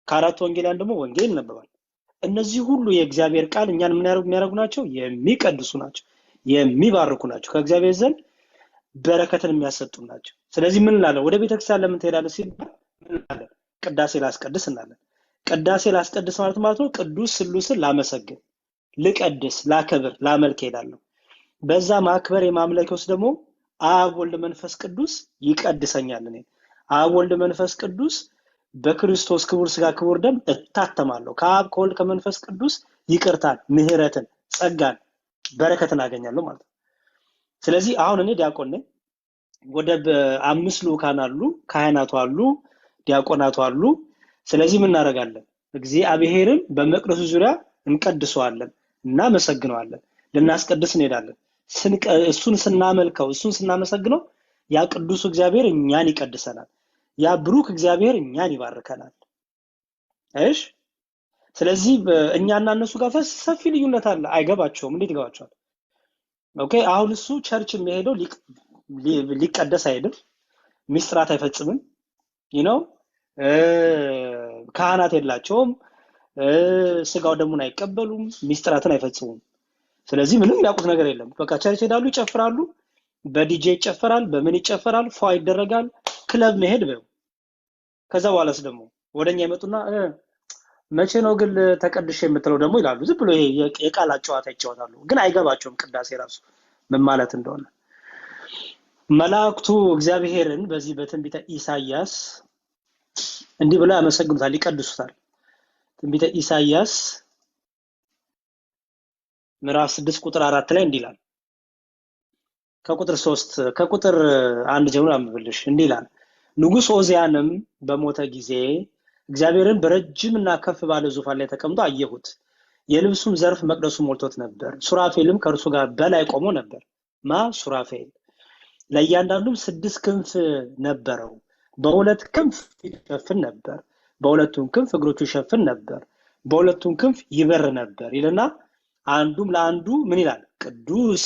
ከአራቱ ወንጌላን ደግሞ ወንጌል ይነበባል። እነዚህ ሁሉ የእግዚአብሔር ቃል እኛን ምን የሚያደርጉ ናቸው? የሚቀድሱ ናቸው፣ የሚባርኩ ናቸው፣ ከእግዚአብሔር ዘንድ በረከትን የሚያሰጡ ናቸው። ስለዚህ ምን እንላለን? ወደ ቤተክርስቲያን ለምን ትሄዳለህ ሲባል ምን እንላለን? ቅዳሴ ላስቀድስ እንላለን። ቅዳሴ ላስቀድስ ማለት ነው ቅዱስ ስሉስን ላመሰግን፣ ልቀድስ፣ ላከብር፣ ላመልክ እሄዳለሁ። በዛ ማክበር የማምለክ ውስጥ ደግሞ አብ ወልድ መንፈስ ቅዱስ ይቀድሰኛል። እኔ አብ ወልድ መንፈስ ቅዱስ በክርስቶስ ክቡር ስጋ ክቡር ደም እታተማለሁ። ከአብ ከወልድ ከመንፈስ ቅዱስ ይቅርታን፣ ምህረትን፣ ጸጋን፣ በረከትን አገኛለሁ ማለት ነው። ስለዚህ አሁን እኔ ዲያቆን ነኝ። ወደ 5 ልኡካን አሉ፣ ካህናቱ አሉ፣ ዲያቆናቱ አሉ። ስለዚህ ምን እናደርጋለን? እግዚአብሔርን በመቅደሱ ዙሪያ እንቀድሰዋለን፣ እናመሰግነዋለን፣ ልናስቀድስ እንሄዳለን። እሱን ስናመልከው፣ እሱን ስናመሰግነው ያ ቅዱስ እግዚአብሔር እኛን ይቀድሰናል። ያ ብሩክ እግዚአብሔር እኛን ይባርከናል። እሺ፣ ስለዚህ እኛና እነሱ ጋር ሰፊ ልዩነት አለ። አይገባቸውም። እንዴት ይገባቸዋል? ኦኬ፣ አሁን እሱ ቸርች የሚሄደው ሊቀደስ አይሄድም፣ ሚስጥራት አይፈጽምም። ካህናት የላቸውም፣ ስጋው ደሙን አይቀበሉም፣ ሚስጥራትን አይፈጽሙም። ስለዚህ ምንም ያውቁት ነገር የለም። በቃ ቸርች ሄዳሉ፣ ይጨፍራሉ፣ በዲጄ ይጨፈራል፣ በምን ይጨፈራል፣ ፏ ይደረጋል፣ ክለብ መሄድ ነው። ከዛ በኋላስ ደግሞ ወደኛ ይመጡና መቼ ነው ግን ተቀድሼ የምትለው ደግሞ ይላሉ። ዝም ብሎ ይሄ የቃላት ጨዋታ ይጫወታሉ፣ ግን አይገባቸውም ቅዳሴ ራሱ ምን ማለት እንደሆነ። መላእክቱ እግዚአብሔርን በዚህ በትንቢተ ኢሳይያስ እንዲህ ብለው ያመሰግኑታል፣ ይቀድሱታል። ትንቢተ ኢሳይያስ ምዕራፍ 6 ቁጥር 4 ላይ እንዲህ ይላል። ከቁጥር 1 ጀምሮ አንብብልሽ። እንዲህ ይላል፣ ንጉሥ ዖዝያንም በሞተ ጊዜ እግዚአብሔርን በረጅምና ከፍ ባለ ዙፋን ላይ ተቀምጦ አየሁት። የልብሱም ዘርፍ መቅደሱ ሞልቶት ነበር። ሱራፌልም ከእርሱ ጋር በላይ ቆሞ ነበር። ሱራፌል ለእያንዳንዱም 6 ክንፍ ነበረው። በ2 ክንፍ ይሸፍን ነበር፣ በሁለቱም ክንፍ እግሮቹ ይሸፍን ነበር፣ በሁለቱም ክንፍ ይበር ነበር ይልና አንዱም ለአንዱ ምን ይላል? ቅዱስ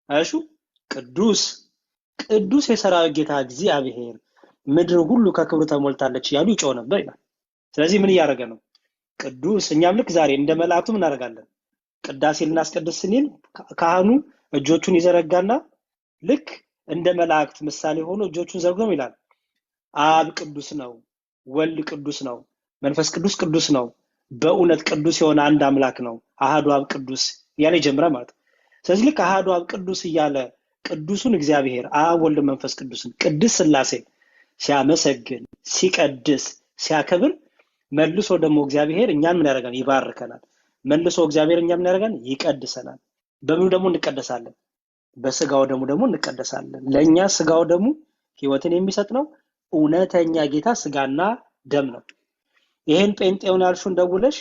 አይሹ ቅዱስ ቅዱስ የሰራዊት ጌታ እግዚአብሔር፣ ምድር ሁሉ ከክብሩ ተሞልታለች እያሉ ይጮህ ነበር ይላል። ስለዚህ ምን እያደረገ ነው? ቅዱስ። እኛም ልክ ዛሬ እንደ መላእክቱ ምን እናደርጋለን? ቅዳሴ ልናስቀድስ ስንል ካህኑ እጆቹን ይዘረጋና ልክ እንደ መላእክት ምሳሌ ሆኖ እጆቹን ዘርግቶ ይላል፣ አብ ቅዱስ ነው፣ ወልድ ቅዱስ ነው፣ መንፈስ ቅዱስ ቅዱስ ነው፣ በእውነት ቅዱስ የሆነ አንድ አምላክ ነው፣ አሃዱ አብ ቅዱስ እያለ ይጀምራል ማለት ነው። ስለዚህ ልክ አሃዱ አብ ቅዱስ እያለ ቅዱሱን እግዚአብሔር አብ ወልድ መንፈስ ቅዱስን ቅድስት ሥላሴ ሲያመሰግን፣ ሲቀድስ፣ ሲያከብር መልሶ ደግሞ እግዚአብሔር እኛን ምን ያደርጋል? ይባርከናል። መልሶ እግዚአብሔር እኛን ምን ያደርጋል? ይቀድሰናል። በምኑ ደግሞ እንቀደሳለን? በስጋው ደግሞ እንቀደሳለን። ለኛ ስጋው ደግሞ ህይወትን የሚሰጥ ነው። እውነተኛ ጌታ ስጋና ደም ነው። ይሄን ጴንጤውን ያልሹን ደውለሽ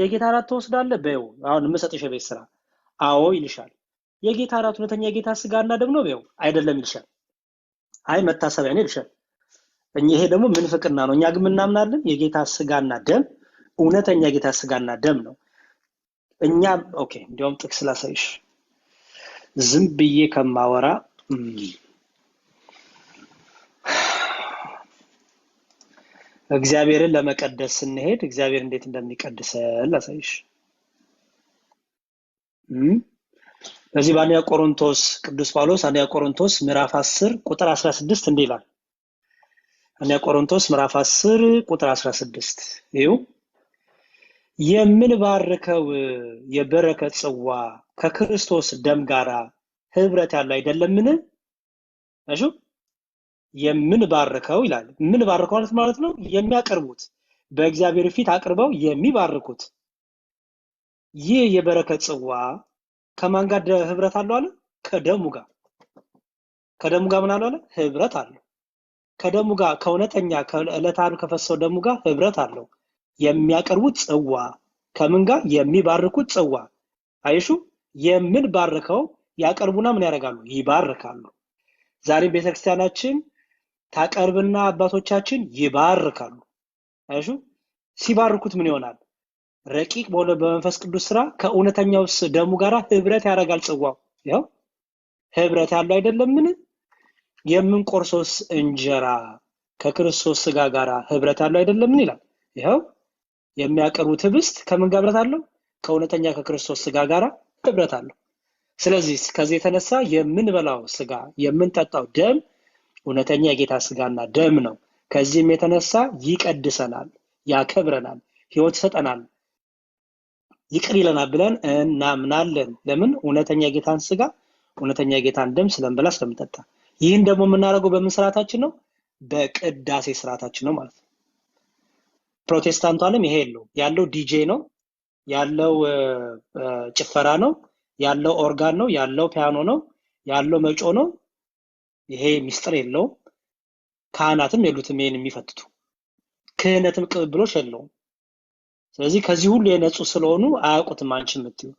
የጌታ እራት ትወስዳለህ በይው፣ አሁን የምሰጥሽ የቤት ስራ አዎ ይልሻል። የጌታ እራት እውነተኛ ጌታ ስጋና ደም ነው በይው፣ አይደለም ይልሻል። አይ መታሰቢያ ነው ይልሻል። ይሄ ደግሞ ምንፍቅና ነው። እኛ ግን እናምናለን የጌታ ስጋና ደም እውነተኛ ጌታ ስጋና ደም ነው። እኛ ኦኬ እንዲያውም ጥቅስ ላሳይሽ ዝም ብዬ ከማወራ እግዚአብሔርን ለመቀደስ ስንሄድ እግዚአብሔር እንዴት እንደሚቀድሰን ላሳይሽ። በዚህ በአንደኛ ቆሮንቶስ ቅዱስ ጳውሎስ አንደኛ ቆሮንቶስ ምዕራፍ 10 ቁጥር 16 እንዲህ ይላል። አንደኛ ቆሮንቶስ ምዕራፍ 10 ቁጥር 16 ይኸው የምንባርከው የበረከት ጽዋ ከክርስቶስ ደም ጋራ ህብረት ያለው አይደለምን? እሺ የምንባርከው ይላል። የምንባርከው ማለት ነው የሚያቀርቡት በእግዚአብሔር ፊት አቅርበው የሚባርኩት ይህ የበረከት ጽዋ ከማን ጋር ህብረት አለው አለ? ከደሙ ጋር። ከደሙ ጋር ምን አለ? ህብረት አለው። ከደሙ ጋር ከእውነተኛ ከዕለተ ዓርብ ከፈሰው ደሙ ጋር ህብረት አለው። የሚያቀርቡት ጽዋ ከምን ጋር? የሚባርኩት ጽዋ። አይሹ የምንባርከው ያቀርቡና ምን ያደርጋሉ? ይባርካሉ። ዛሬ ቤተክርስቲያናችን ታቀርብና አባቶቻችን ይባርካሉ። አይሹ ሲባርኩት ምን ይሆናል? ረቂቅ በሆነ በመንፈስ ቅዱስ ስራ ከእውነተኛው ደሙ ጋር ህብረት ያደርጋል ጽዋው። ያው ህብረት ያለው አይደለምን? የምንቆርሶስ እንጀራ ከክርስቶስ ስጋ ጋር ህብረት ያለው አይደለምን ይላል። ይሄው የሚያቀርቡት ህብስት ከምን ጋር ህብረት አለው? ከእውነተኛ ከክርስቶስ ስጋ ጋር ህብረት አለው። ስለዚህ ከዚህ የተነሳ የምንበላው ስጋ የምንጠጣው ደም እውነተኛ የጌታ ስጋና ደም ነው። ከዚህም የተነሳ ይቀድሰናል፣ ያከብረናል፣ ህይወት ይሰጠናል፣ ይቅር ይለናል ብለን እናምናለን። ለምን? እውነተኛ የጌታን ስጋ እውነተኛ የጌታን ደም ስለምበላ ስለምጠጣ። ይህን ደግሞ የምናደርገው በምን ስርዓታችን ነው? በቅዳሴ ስርዓታችን ነው ማለት ነው። ፕሮቴስታንቱ ዓለም ይሄ ያለው ዲጄ ነው፣ ያለው ጭፈራ ነው፣ ያለው ኦርጋን ነው፣ ያለው ፒያኖ ነው፣ ያለው መጮ ነው። ይሄ ሚስጥር የለውም። ካህናትም የሉትም ይሄን የሚፈትቱ፣ ክህነትም ቅብብሎሽ የለውም። ስለዚህ ከዚህ ሁሉ የነጹ ስለሆኑ አያውቁትም አንቺ የምትይው።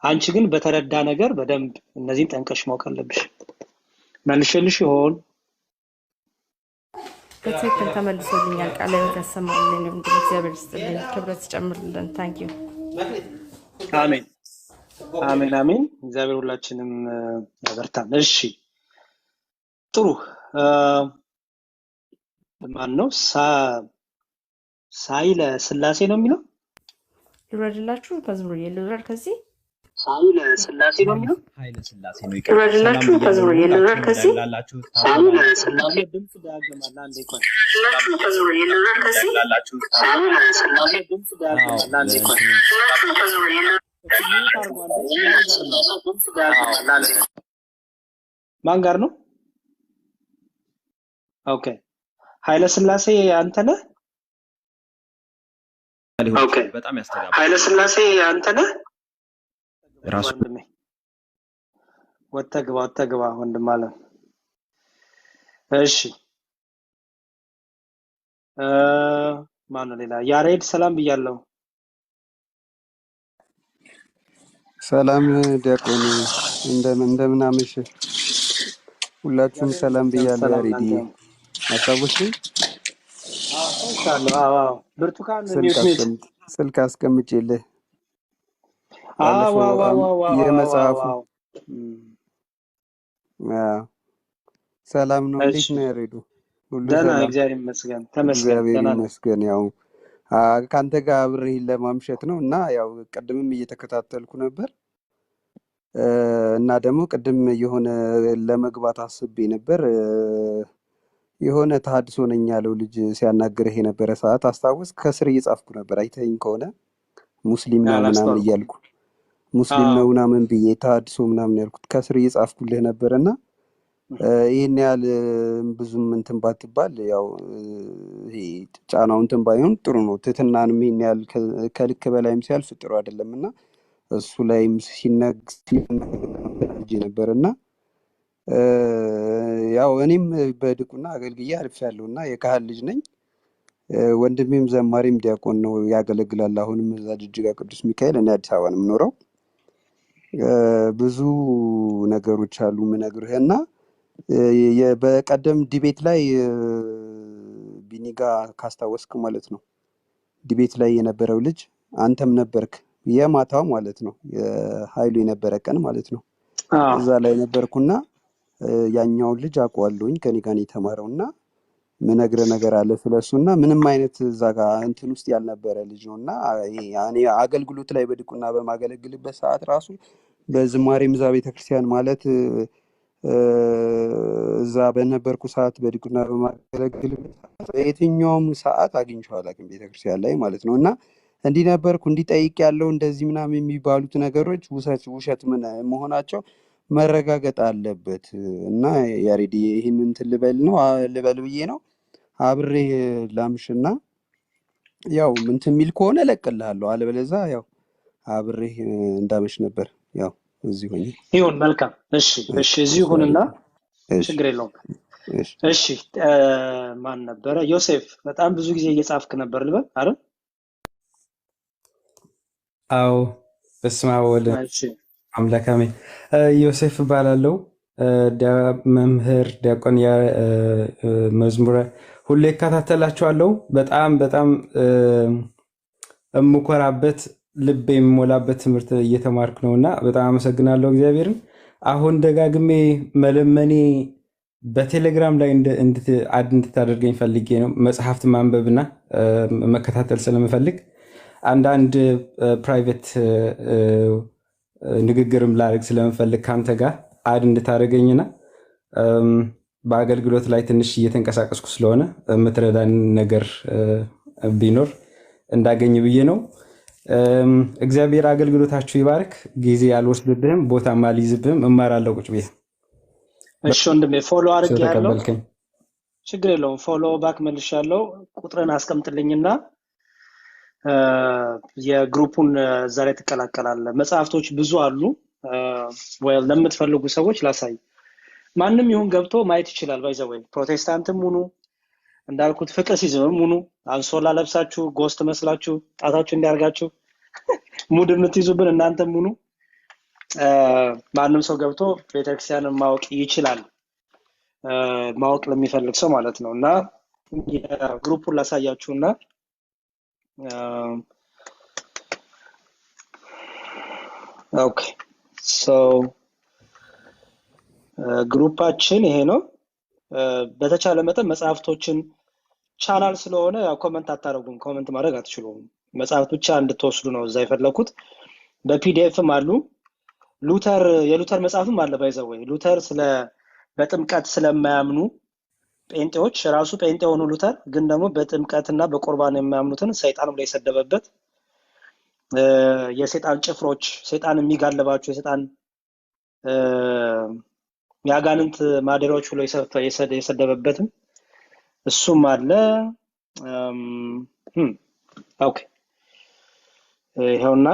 አንቺ ግን በተረዳ ነገር በደንብ እነዚህን ጠንቀሽ ማወቅ አለብሽ። መልሽልሽ ይሆን? በትክክል ተመልሶልኛል። ቃለ ሕይወት ያሰማልን። እንግዲህ እግዚአብሔር ይስጥልኝ፣ ክብረት ይጨምርልን። ታንክ ዩ። አሜን አሜን አሜን። እግዚአብሔር ሁላችንም ያበርታን። እሺ ጥሩ። ማን ነው? ሳይለ ስላሴ ነው የሚለው። ይውረድላችሁ መዝሙር የልውረድ ከዚህ ሳይለ ስላሴ ነው የሚለው። ኃይለ ስላሴ ነው። ይውረድላችሁ መዝሙር የልውረድ ከዚህ ሳይለ ስላሴ ድምጽ ዳግማላ አንዴ ቆይ። መዝሙር የልውረድ ከዚህ ሳይለ ስላሴ ድምጽ ዳግማላ አንዴ ቆይ። ማን ጋር ነው? ኦኬ ኃይለ ስላሴ አንተ ነህ? ኦኬ በጣም ያስተጋባል። ኃይለ ስላሴ አንተ ነህ? ራሱ ወንድሜ ወተግባ ወንድም አለ። እሺ ማን ነው ሌላ? ያሬድ ሰላም ብያለሁ። ሰላም ዲያቆን፣ እንደምን አመሽ? ሁላችሁም ሰላም ብያለሁ። ያሬድ አስታወስኝ? አዎ ብርቱካን ስልክ አስቀምጬልህ የመጽሐፉ ሰላም ነው። እንዴት ነው ያሬዱ? ሁሉ ሰላም? ሰላም? እግዚአብሔር ይመስገን። እግዚአብሔር ይመስገን። ያው ከአንተ ጋር አብሬህ ለማምሸት ነው እና ያው ቅድምም እየተከታተልኩ ነበር እና ደግሞ ቅድም የሆነ ለመግባት አስቤ ነበር። የሆነ ተሐድሶ ነኝ ያለው ልጅ ሲያናግርህ የነበረ ሰዓት አስታውስ? ከስር እየጻፍኩ ነበር፣ አይተኸኝ ከሆነ ሙስሊም ነው ምናምን እያልኩ ሙስሊም ነው ምናምን ብዬ ተሐድሶ ምናምን ያልኩት ከስር እየጻፍኩልህ ነበርና ይሄን ያህል ብዙም እንትን ባትባል ያው ይሄ ጫናው እንትን ባይሆን ጥሩ ነው። ትህትናንም ይሄን ያህል ከልክ በላይም ሲያልፍ ጥሩ አይደለምና እሱ ላይም ሲነግስ ነበርና ያው እኔም በድቁና አገልግዬ አልፌያለሁና የካህን ልጅ ነኝ። ወንድሜም ዘማሪም ዲያቆን ነው፣ ያገለግላል። አሁንም እዛ ጅጅጋ ቅዱስ ሚካኤል፣ እኔ አዲስ አበባ ነው የምኖረው። ብዙ ነገሮች አሉ የምነግርህና በቀደም ዲቤት ላይ ቢኒጋ ካስታወስክ ማለት ነው ዲቤት ላይ የነበረው ልጅ አንተም ነበርክ፣ የማታው ማለት ነው፣ የኃይሉ የነበረ ቀን ማለት ነው። እዛ ላይ ነበርኩና ያኛውን ልጅ አውቀዋለሁኝ ከኔ ጋር ነው የተማረው እና ምነግርህ ነገር አለ ስለሱና ምንም አይነት እዛ ጋር እንትን ውስጥ ያልነበረ ልጅ ነው እና እኔ አገልግሎት ላይ በድቁና በማገለግልበት ሰዓት ራሱ በዝማሬም እዛ ቤተክርስቲያን ማለት እዛ በነበርኩ ሰዓት በድቁና በማገለግልበት ሰዓት በየትኛውም ሰዓት አግኝቼው አላውቅም ቤተክርስቲያን ላይ ማለት ነው። እና እንዲህ ነበርኩ እንዲጠይቅ ያለው እንደዚህ ምናምን የሚባሉት ነገሮች ውሸት መሆናቸው መረጋገጥ አለበት። እና ያሬድ ይህን እንትን ልበል ብዬ ነው አብሬ ላምሽና ያው እንትን የሚል ከሆነ እለቅልሃለሁ፣ አለበለዚያ ያው አብሬ እንዳመሽ ነበር ያው እዚህ ሆኜ ይሁን። መልካም። እሺ እዚህ ይሁንና ችግር የለውም። እሺ ማን ነበረ? ዮሴፍ በጣም ብዙ ጊዜ እየጻፍክ ነበር ልበል አይደል? አዎ በስመ አብ ወወልድ አምላክ አሜን። ዮሴፍ እባላለሁ። መምህር ዲያቆን መዝሙረ ሁሌ እከታተላችኋለሁ። በጣም እምኮራበት ልብ የሚሞላበት ትምህርት እየተማርኩ ነውና በጣም አመሰግናለሁ እግዚአብሔርን። አሁን ደጋግሜ መለመኔ በቴሌግራም ላይ እንድታደርገኝ ፈልጌ ነው። መጽሐፍት ማንበብና መከታተል ስለምፈልግ አንዳንድ ፕራይቬት ንግግርም ላደርግ ስለምፈልግ ካንተ ጋር እንድታደርገኝና በአገልግሎት ላይ ትንሽ እየተንቀሳቀስኩ ስለሆነ የምትረዳን ነገር ቢኖር እንዳገኝ ብዬ ነው። እግዚአብሔር አገልግሎታችሁ ይባርክ። ጊዜ አልወስድብህም፣ ቦታም አልይዝብህም። እማራለሁ ቁጭ ብዬ። እሺ ወንድሜ ፎሎ አድርጌያለሁ። ችግር የለውም። ፎሎ ባክ መልሻለሁ። ቁጥርን አስቀምጥልኝና የግሩፑን እዛ ላይ ትቀላቀላለህ። መጽሐፍቶች ብዙ አሉ። ወይ ለምትፈልጉ ሰዎች ላሳይ። ማንም ይሁን ገብቶ ማየት ይችላል። ባይዘወይ ፕሮቴስታንትም ሁኑ እንዳልኩት ፍቅር ሲዝምም ሁኑ አንሶላ ለብሳችሁ ጎስት መስላችሁ ጣታችሁ እንዲያርጋችሁ ሙድ የምትይዙብን እናንተም ሁኑ። ማንም ሰው ገብቶ ቤተክርስቲያንን ማወቅ ይችላል። ማወቅ ለሚፈልግ ሰው ማለት ነው። እና የግሩፑን ላሳያችሁና ኦኬ ሶ ግሩፓችን ይሄ ነው። በተቻለ መጠን መጽሐፍቶችን ቻናል ስለሆነ ያው ኮሜንት አታረጉም፣ ኮሜንት ማድረግ አትችሉም። መጽሐፍት ብቻ እንድትወስዱ ነው እዛ የፈለኩት። በፒዲኤፍም አሉ። የሉተር መጽሐፍም አለ። ባይዘወይ ሉተር በጥምቀት ስለማያምኑ ጴንጤዎች ራሱ ጴንጤ ሆኑ ሉተር ግን ደግሞ በጥምቀትና በቁርባን የማያምኑትን ሰይጣን ብሎ የሰደበበት የሰይጣን ጭፍሮች ሰይጣን የሚጋለባቸው የሰይጣን የአጋንንት ማደሪያዎች ብሎ የሰደበበትም እሱም አለ። ኦኬ ይሄውና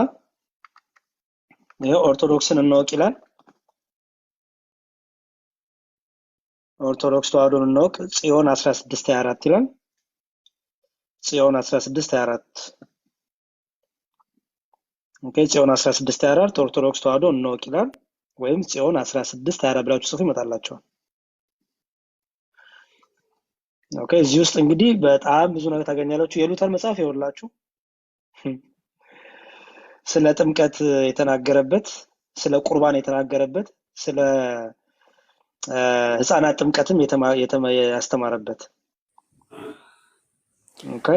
ይሄ ኦርቶዶክስን እንወቅ ይላል። ኦርቶዶክስ ተዋሕዶን እንወቅ ጽዮን 1624 ይላል። ጽዮን 1624 ኦኬ ጽዮን 1624 ኦርቶዶክስ ተዋሕዶን እንወቅ ይላል። ወይም ጽዮን 1624 ብላችሁ ጽፉ ይመጣላችኋል። ኦኬ እዚህ ውስጥ እንግዲህ በጣም ብዙ ነገር ታገኛላችሁ። የሉተር መጽሐፍ ይወላችሁ ስለ ጥምቀት የተናገረበት፣ ስለ ቁርባን የተናገረበት፣ ስለ ህፃናት ጥምቀትም ያስተማረበት። ኦኬ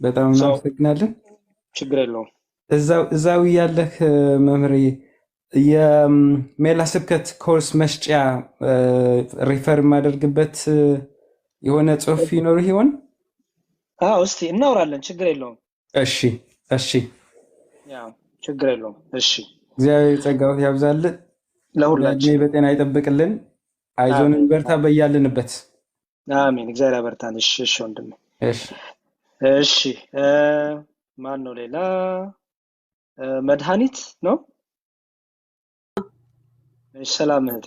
በጣም እናመሰግናለን። ችግር የለውም። እዛው ያለህ መምህር የሜላ ስብከት ኮርስ መስጫ ሪፈር የማደርግበት የሆነ ጽሁፍ ይኖር ይሆን? አዎ እስቲ እናወራለን። ችግር የለውም። እሺ ያው ችግር የለውም። እሺ እግዚአብሔር ጸጋው ያብዛልን፣ ለሁላችን በጤና ይጠብቅልን። አይዞን በርታ በያልንበት። አሜን። እግዚአብሔር ያበርታን። እሺ ወንድሜ። እሺ ማን ነው ሌላ? መድኃኒት ነው። ሰላም እህቴ።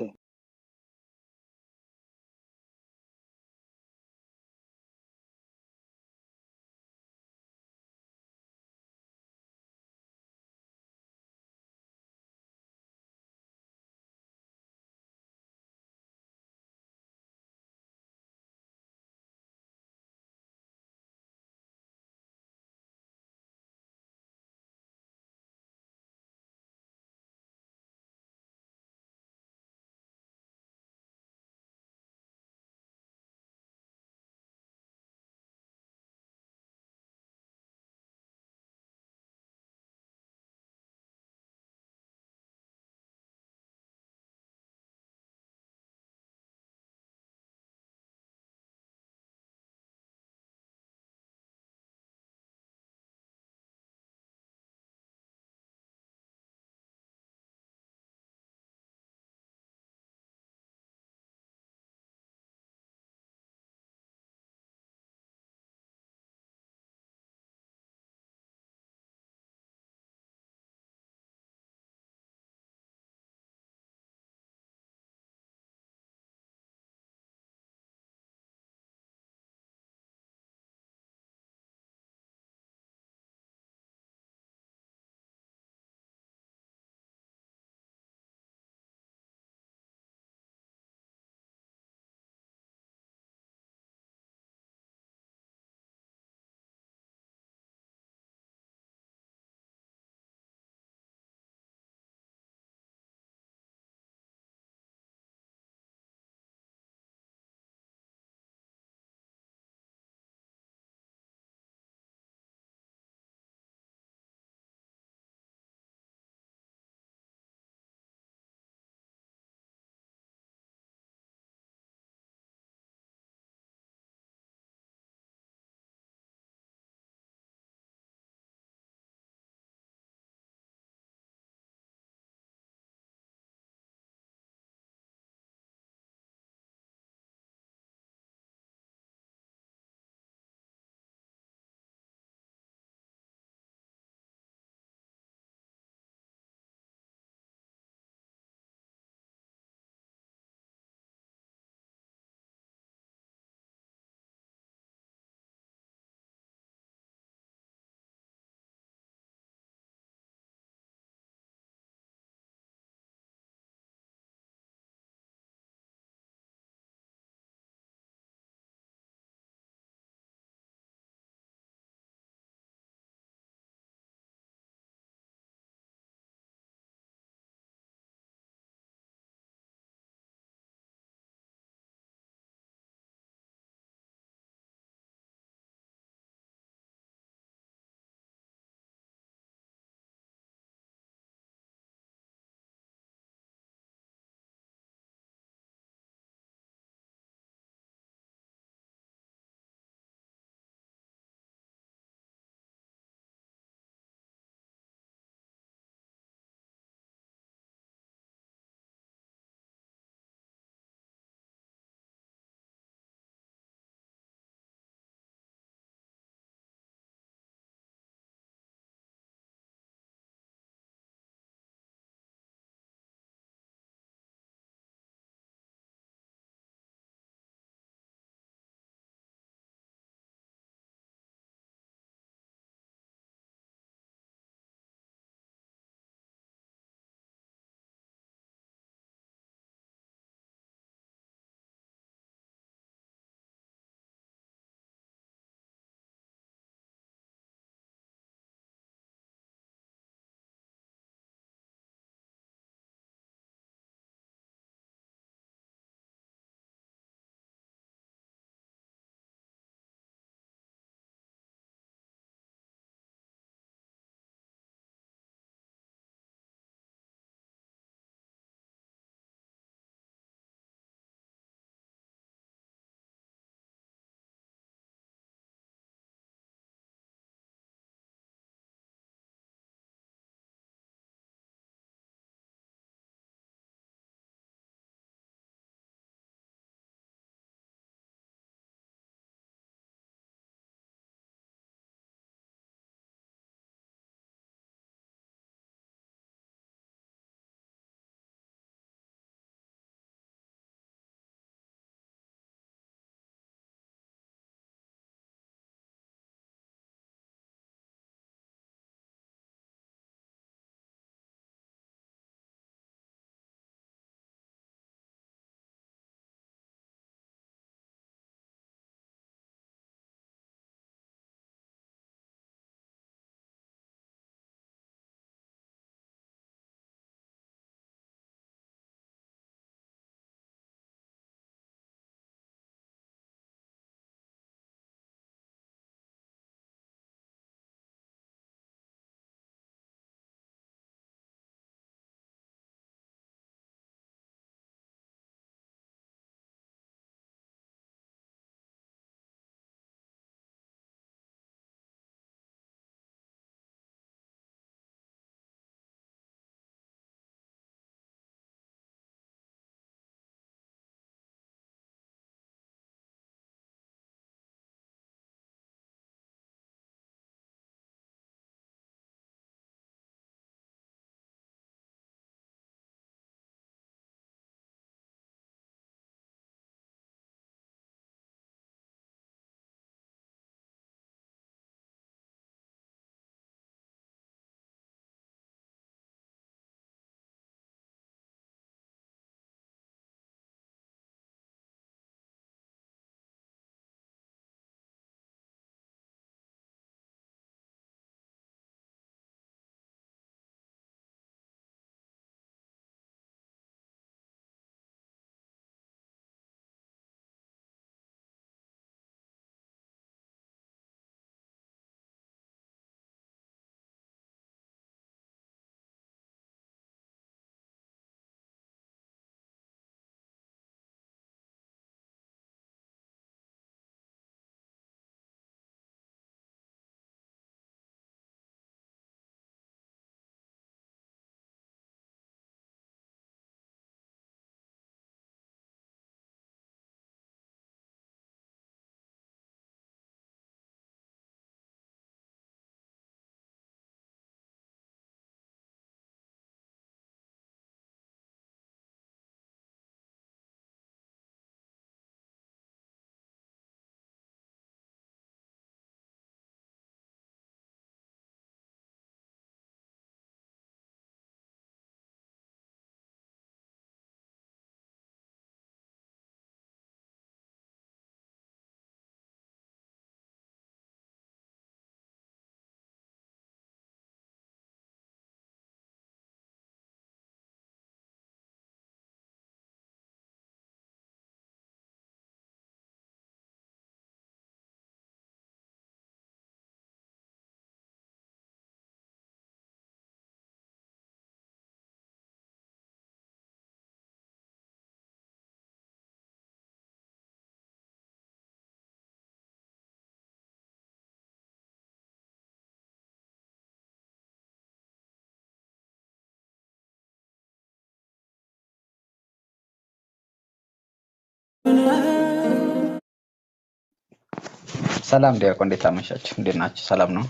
ሰላም ዲያቆን፣ እንዴት አመሻችሁ? እንዴት ናችሁ? ሰላም ነው?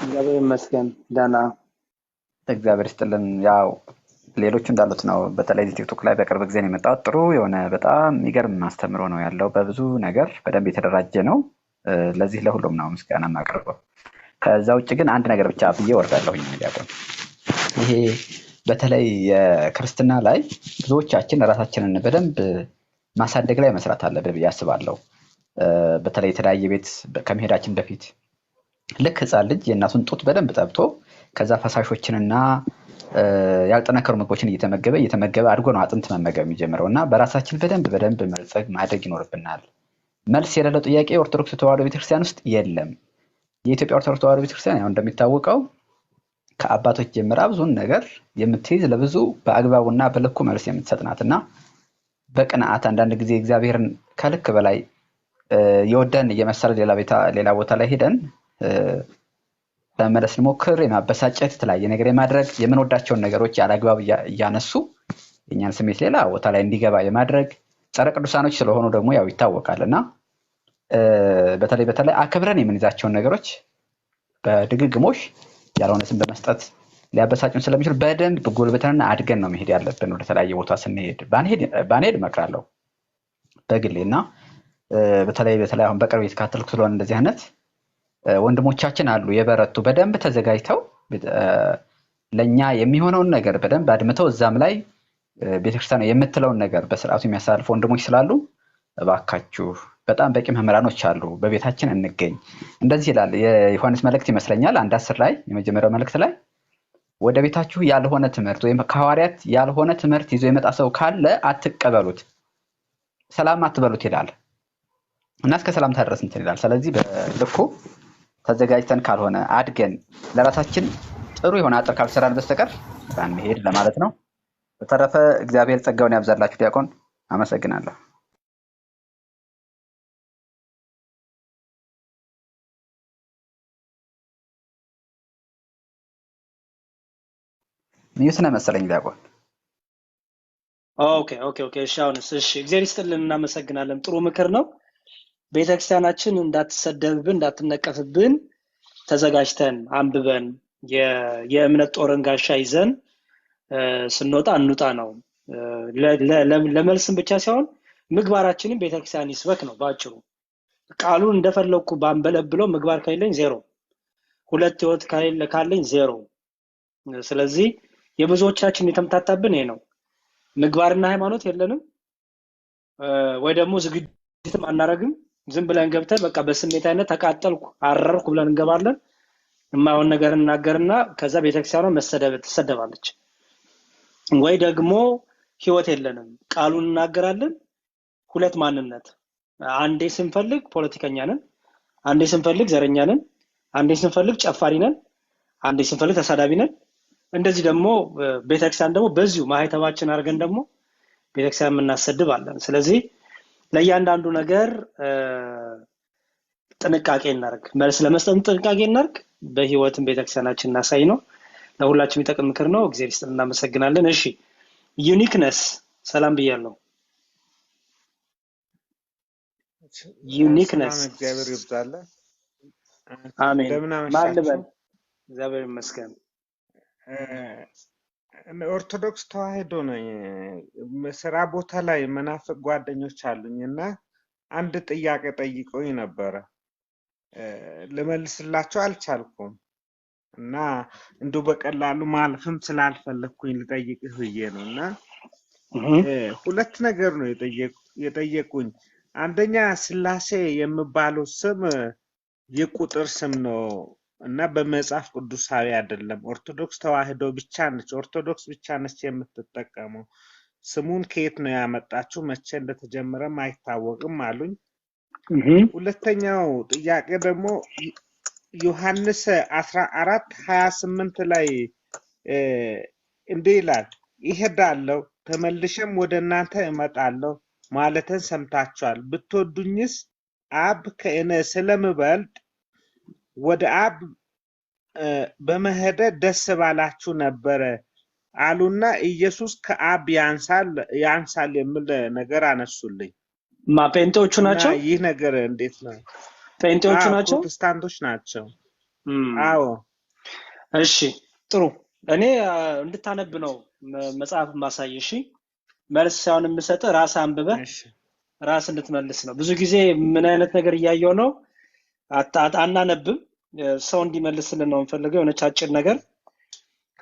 እግዚአብሔር ይመስገን ደህና። እግዚአብሔር ይስጥልን። ያው ሌሎቹ እንዳሉት ነው። በተለይ ቲክቶክ ላይ በቅርብ ጊዜ ነው የመጣሁት። ጥሩ የሆነ በጣም የሚገርም አስተምሮ ነው ያለው። በብዙ ነገር በደንብ የተደራጀ ነው። ለዚህ ለሁሉም ነው ምስጋና የማቀርበው። ከዛ ውጭ ግን አንድ ነገር ብቻ ብዬ ወርዳለሁኝ ዲያቆን። ይሄ በተለይ የክርስትና ላይ ብዙዎቻችን ራሳችንን በደንብ ማሳደግ ላይ መስራት አለብን ብዬ አስባለሁ። በተለይ የተለያየ ቤት ከመሄዳችን በፊት ልክ ህፃን ልጅ የእናቱን ጡት በደንብ ጠብቶ ከዛ ፈሳሾችንና ያልጠነከሩ ምግቦችን እየተመገበ አድጎ ነው አጥንት መመገብ የሚጀምረው እና በራሳችን በደንብ መልጸግ ማደግ ይኖርብናል። መልስ የሌለው ጥያቄ ኦርቶዶክስ ተዋሕዶ ቤተክርስቲያን ውስጥ የለም። የኢትዮጵያ ኦርቶዶክስ ተዋሕዶ ቤተክርስቲያን ያው እንደሚታወቀው ከአባቶች ጀምራ ብዙን ነገር የምትይዝ ለብዙ በአግባቡና በልኩ መልስ የምትሰጥ ናት እና በቅንዓት አንዳንድ ጊዜ እግዚአብሔርን ከልክ በላይ የወደን እየመሰለ ሌላ ቦታ ላይ ሄደን ለመመለስ ሊሞክር የማበሳጨት የተለያየ ነገር የማድረግ የምንወዳቸውን ነገሮች ያለአግባብ እያነሱ የእኛን ስሜት ሌላ ቦታ ላይ እንዲገባ የማድረግ ጸረ ቅዱሳኖች ስለሆኑ ደግሞ ያው ይታወቃል እና በተለይ አክብረን የምንይዛቸውን ነገሮች በድግግሞሽ ያልሆነ ስም በመስጠት ሊያበሳጩን ስለሚችሉ በደንብ ጎልብተንና አድገን ነው መሄድ ያለብን። ወደ ተለያየ ቦታ ስንሄድ ባንሄድ እመክራለሁ በግሌ እና በተለይ አሁን በቅርብ የተካተልኩ ስለሆነ እንደዚህ አይነት ወንድሞቻችን አሉ የበረቱ በደንብ ተዘጋጅተው ለኛ የሚሆነውን ነገር በደንብ አድምተው እዛም ላይ ቤተክርስቲያን የምትለውን ነገር በስርዓቱ የሚያሳልፉ ወንድሞች ስላሉ እባካችሁ በጣም በቂ መምህራኖች አሉ፣ በቤታችን እንገኝ። እንደዚህ ይላል የዮሐንስ መልእክት ይመስለኛል 1:10 ላይ የመጀመሪያው መልእክት ላይ ወደ ቤታችሁ ያልሆነ ትምህርት ወይም ከሐዋርያት ያልሆነ ትምህርት ይዞ የመጣ ሰው ካለ አትቀበሉት፣ ሰላም አትበሉት ይላል እና እስከ ሰላምታ ድረስ እንትን ይላል። ስለዚህ በልኩ ተዘጋጅተን ካልሆነ አድገን ለራሳችን ጥሩ የሆነ አጥር ካልሰራን በስተቀር ባንሄድ ለማለት ነው። በተረፈ እግዚአብሔር ጸጋውን ያብዛላችሁ ዲያቆን፣ አመሰግናለሁ። ሚዩት ነው መሰለኝ ዲያቆን። ኦኬ። እሺ አሁንስ? እሺ እግዚአብሔር ይስጥልን፣ እናመሰግናለን። ጥሩ ምክር ነው። ቤተክርስቲያናችን እንዳትሰደብብን እንዳትነቀፍብን ተዘጋጅተን አንብበን የእምነት ጦርን ጋሻ ይዘን ስንወጣ እንውጣ ነው። ለመልስም ብቻ ሳይሆን ምግባራችንን ቤተክርስቲያን ይስበክ ነው ባጭሩ። ቃሉን እንደፈለኩ ባንበለብለው ምግባር ከሌለኝ ዜሮ፣ ሁለት ህይወት ካለኝ ዜሮ። ስለዚህ የብዙዎቻችን የተምታታብን ይሄ ነው። ምግባርና ሃይማኖት የለንም ወይ ደግሞ ዝግጅትም አናረግም። ዝም ብለን ገብተን በቃ በስሜት አይነት ተቃጠልኩ አረርኩ ብለን እንገባለን። የማይሆን ነገር እናገርና ከዛ ቤተክርስቲያኗ ትሰደባለች። ወይ ደግሞ ህይወት የለንም፣ ቃሉን እናገራለን፣ ሁለት ማንነት። አንዴ ስንፈልግ ፖለቲከኛ ነን፣ አንዴ ስንፈልግ ዘረኛ ነን፣ አንዴ ስንፈልግ ጨፋሪ ነን፣ አንዴ ስንፈልግ ተሳዳቢ ነን። እንደዚህ ደግሞ ቤተክርስቲያን ደግሞ በዚሁ ማህተባችን አድርገን ደግሞ ቤተክርስቲያን የምናሰድባለን። ስለዚህ ለእያንዳንዱ ነገር ጥንቃቄ እናርግ፣ መልስ ለመስጠት ጥንቃቄ እናርግ፣ በህይወትም ቤተክርስቲያናችን እናሳይ ነው። ለሁላችንም የሚጠቅም ምክር ነው። እግዚአብሔር ይስጥልን፣ እናመሰግናለን። እሺ ዩኒክነስ ሰላም ብያለሁ። ዩኒክነስ እግዚአብሔር ይብዛለ። አሜን። እንደምን ማን ልበል? አመሻችሁ? እግዚአብሔር ይመስገን። ኦርቶዶክስ ተዋሕዶ ነኝ። ስራ ቦታ ላይ መናፍቅ ጓደኞች አሉኝ እና አንድ ጥያቄ ጠይቀውኝ ነበረ። ልመልስላቸው አልቻልኩም እና እንዲሁ በቀላሉ ማለፍም ስላልፈለግኩኝ ልጠይቅህ ብዬ ነው እና ሁለት ነገር ነው የጠየቁኝ። አንደኛ ስላሴ የሚባለው ስም የቁጥር ስም ነው እና በመጽሐፍ ቅዱሳዊ አይደለም። ኦርቶዶክስ ተዋሕዶ ብቻ ነች የምትጠቀመው። ስሙን ከየት ነው ያመጣችሁ? መቼ እንደተጀመረም አይታወቅም አሉኝ። ሁለተኛው ጥያቄ ደግሞ ዮሐንስ 14:28 ላይ እንዲህ ይላል፣ ይሄዳለሁ ተመልሼም ወደ እናንተ እመጣለሁ ማለትን ሰምታችኋል። ብትወዱኝስ አብ ከእኔ ስለምበልጥ ወደ አብ በመሄድ ደስ ባላችሁ ነበረ አሉና ኢየሱስ ከአብ ያንሳል የሚል ነገር አነሱልኝ። ጴንጤዎቹ እና ናቸው ይህ ነገር እንዴት ነው? ጴንጤዎቹ ናቸው። ፕሮቴስታንቶች ናቸው። እም፣ አዎ እሺ ጥሩ። እኔ እንድታነብ ነው መጽሐፍ ማሳይ። እሺ መልስ ሳይሆን የምሰጥህ ራስህ አንብበህ እሺ ራስህ እንድትመልስ ነው። ብዙ ጊዜ ምን አይነት ነገር እያየሁ ነው፣ አናነብም። ሰው እንዲመልስልን ነው የምፈልገው፣ የሆነች አጭር ነገር፣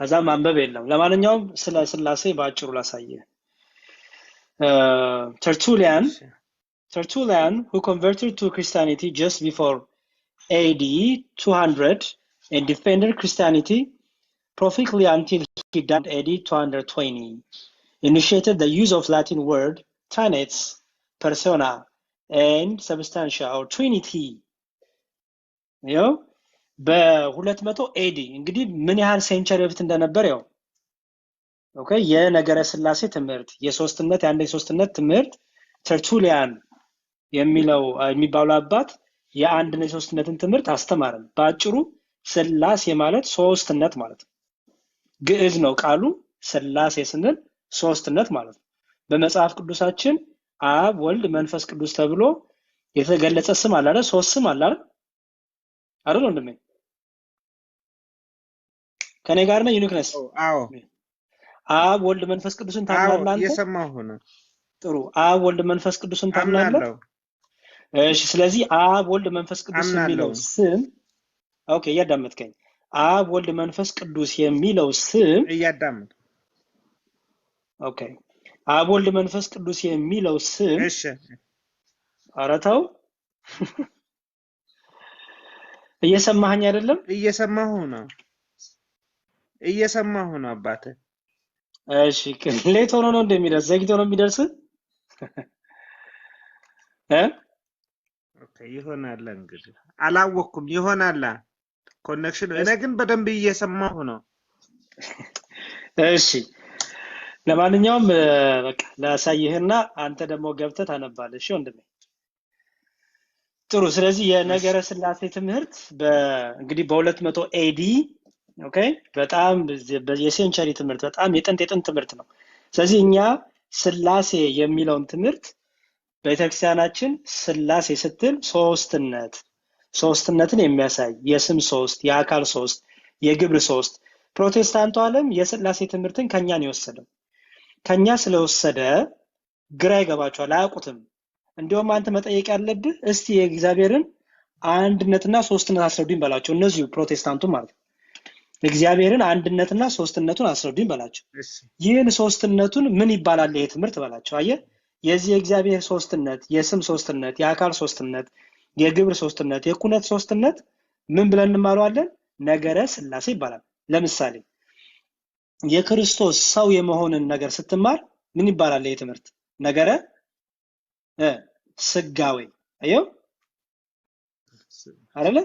ከዛ ማንበብ የለም። ለማንኛውም ስለ ስላሴ በአጭሩ ላሳየህ። ተርቱሊያን እሺ Tertullian, who converted to Christianity just before AD 200 and defended Christianity prophetically until he died AD 220, initiated the use of Latin word trines, persona, and substantia or trinity. ያው በ200 ኤዲ እንግዲህ ምን ያህል ሴንቸሪ በፊት እንደነበር ያው ኦኬ የነገረ ስላሴ ትምህርት የሶስትነት የአንድ የሶስትነት ትምህርት ተርቱሊያን የሚባለው አባት የአንድና የሶስትነትን ትምህርት አስተማረን። በአጭሩ ስላሴ ማለት ሶስትነት ማለት ነው። ግዕዝ ነው ቃሉ። ስላሴ ስንል ሶስትነት ማለት ነው። በመጽሐፍ ቅዱሳችን አብ፣ ወልድ፣ መንፈስ ቅዱስ ተብሎ የተገለጸ ስም አለ አይደል? ሶስት ስም አለ አይደል? አይደል ወንድሜ? ከኔ ጋር ነው ዩኒክነስ? አዎ አብ፣ ወልድ፣ መንፈስ ቅዱስን አዎ ታምናለህ አንተ? እየሰማሁ ነው። ጥሩ። አብ፣ ወልድ፣ መንፈስ ቅዱስን ታምናለህ? አምናለሁ እሺ ስለዚህ አብ ወልድ መንፈስ ቅዱስ የሚለው አምናለሁ። ስም ኦኬ እያዳመጥከኝ አብ ወልድ መንፈስ ቅዱስ የሚለው ስም እያዳመጥኩ ኦኬ አብ ወልድ መንፈስ ቅዱስ የሚለው ስም እሺ ኧረ ተው እየሰማኸኝ አይደለም? እየሰማሁ ነው አባቴ። እሺ ሌት ሆኖ ነው እንደሚደርስ ዘግይቶ ነው የሚደርስ ኦኬ ይሆናል እንግዲህ አላወኩም። ይሆናል ኮኔክሽን። እኔ ግን በደንብ እየሰማሁ ነው። እሺ ለማንኛውም በቃ ላሳይህና አንተ ደግሞ ገብተህ ታነባለህ። እሺ ወንድሜ ጥሩ። ስለዚህ የነገረ ስላሴ ትምህርት እንግዲህ በ200 ኤዲ ኦኬ በጣም የሴንቸሪ ትምህርት በጣም የጥንት ትምህርት ነው። ስለዚህ እኛ ስላሴ የሚለውን ትምህርት ቤተክርስቲያናችን ስላሴ ስትል ሶስትነትን የሚያሳይ የስም ሶስት፣ የአካል ሶስት፣ የግብር ሶስት። ፕሮቴስታንቱ ዓለም የስላሴ ትምህርትን ከኛ ነው የወሰደው። ከኛ ስለወሰደ ግራ ይገባቸዋል፣ አያውቁትም። እንዲሁም አንተ መጠየቅ ያለብህ እስቲ የእግዚአብሔርን አንድነትና ሶስትነት አስረዱኝ በላቸው። እነዚሁ ፕሮቴስታንቱ ማለት ነው። እግዚአብሔርን አንድነትና ሶስትነቱን አስረዱኝ በላቸው። ይህን ሶስትነቱን ምን ይባላል ይሄ ትምህርት በላቸው። አየህ የዚህ የእግዚአብሔር ሶስትነት፣ የስም ሶስትነት፣ የአካል ሶስትነት፣ የግብር ሶስትነት፣ የኩነት ሶስትነት ምን ብለን እንማረዋለን? ነገረ ስላሴ ይባላል። ለምሳሌ የክርስቶስ ሰው የመሆንን ነገር ስትማር ምን ይባላል ይሄ ትምህርት? ነገረ ስጋዌ። አየው አይደለ?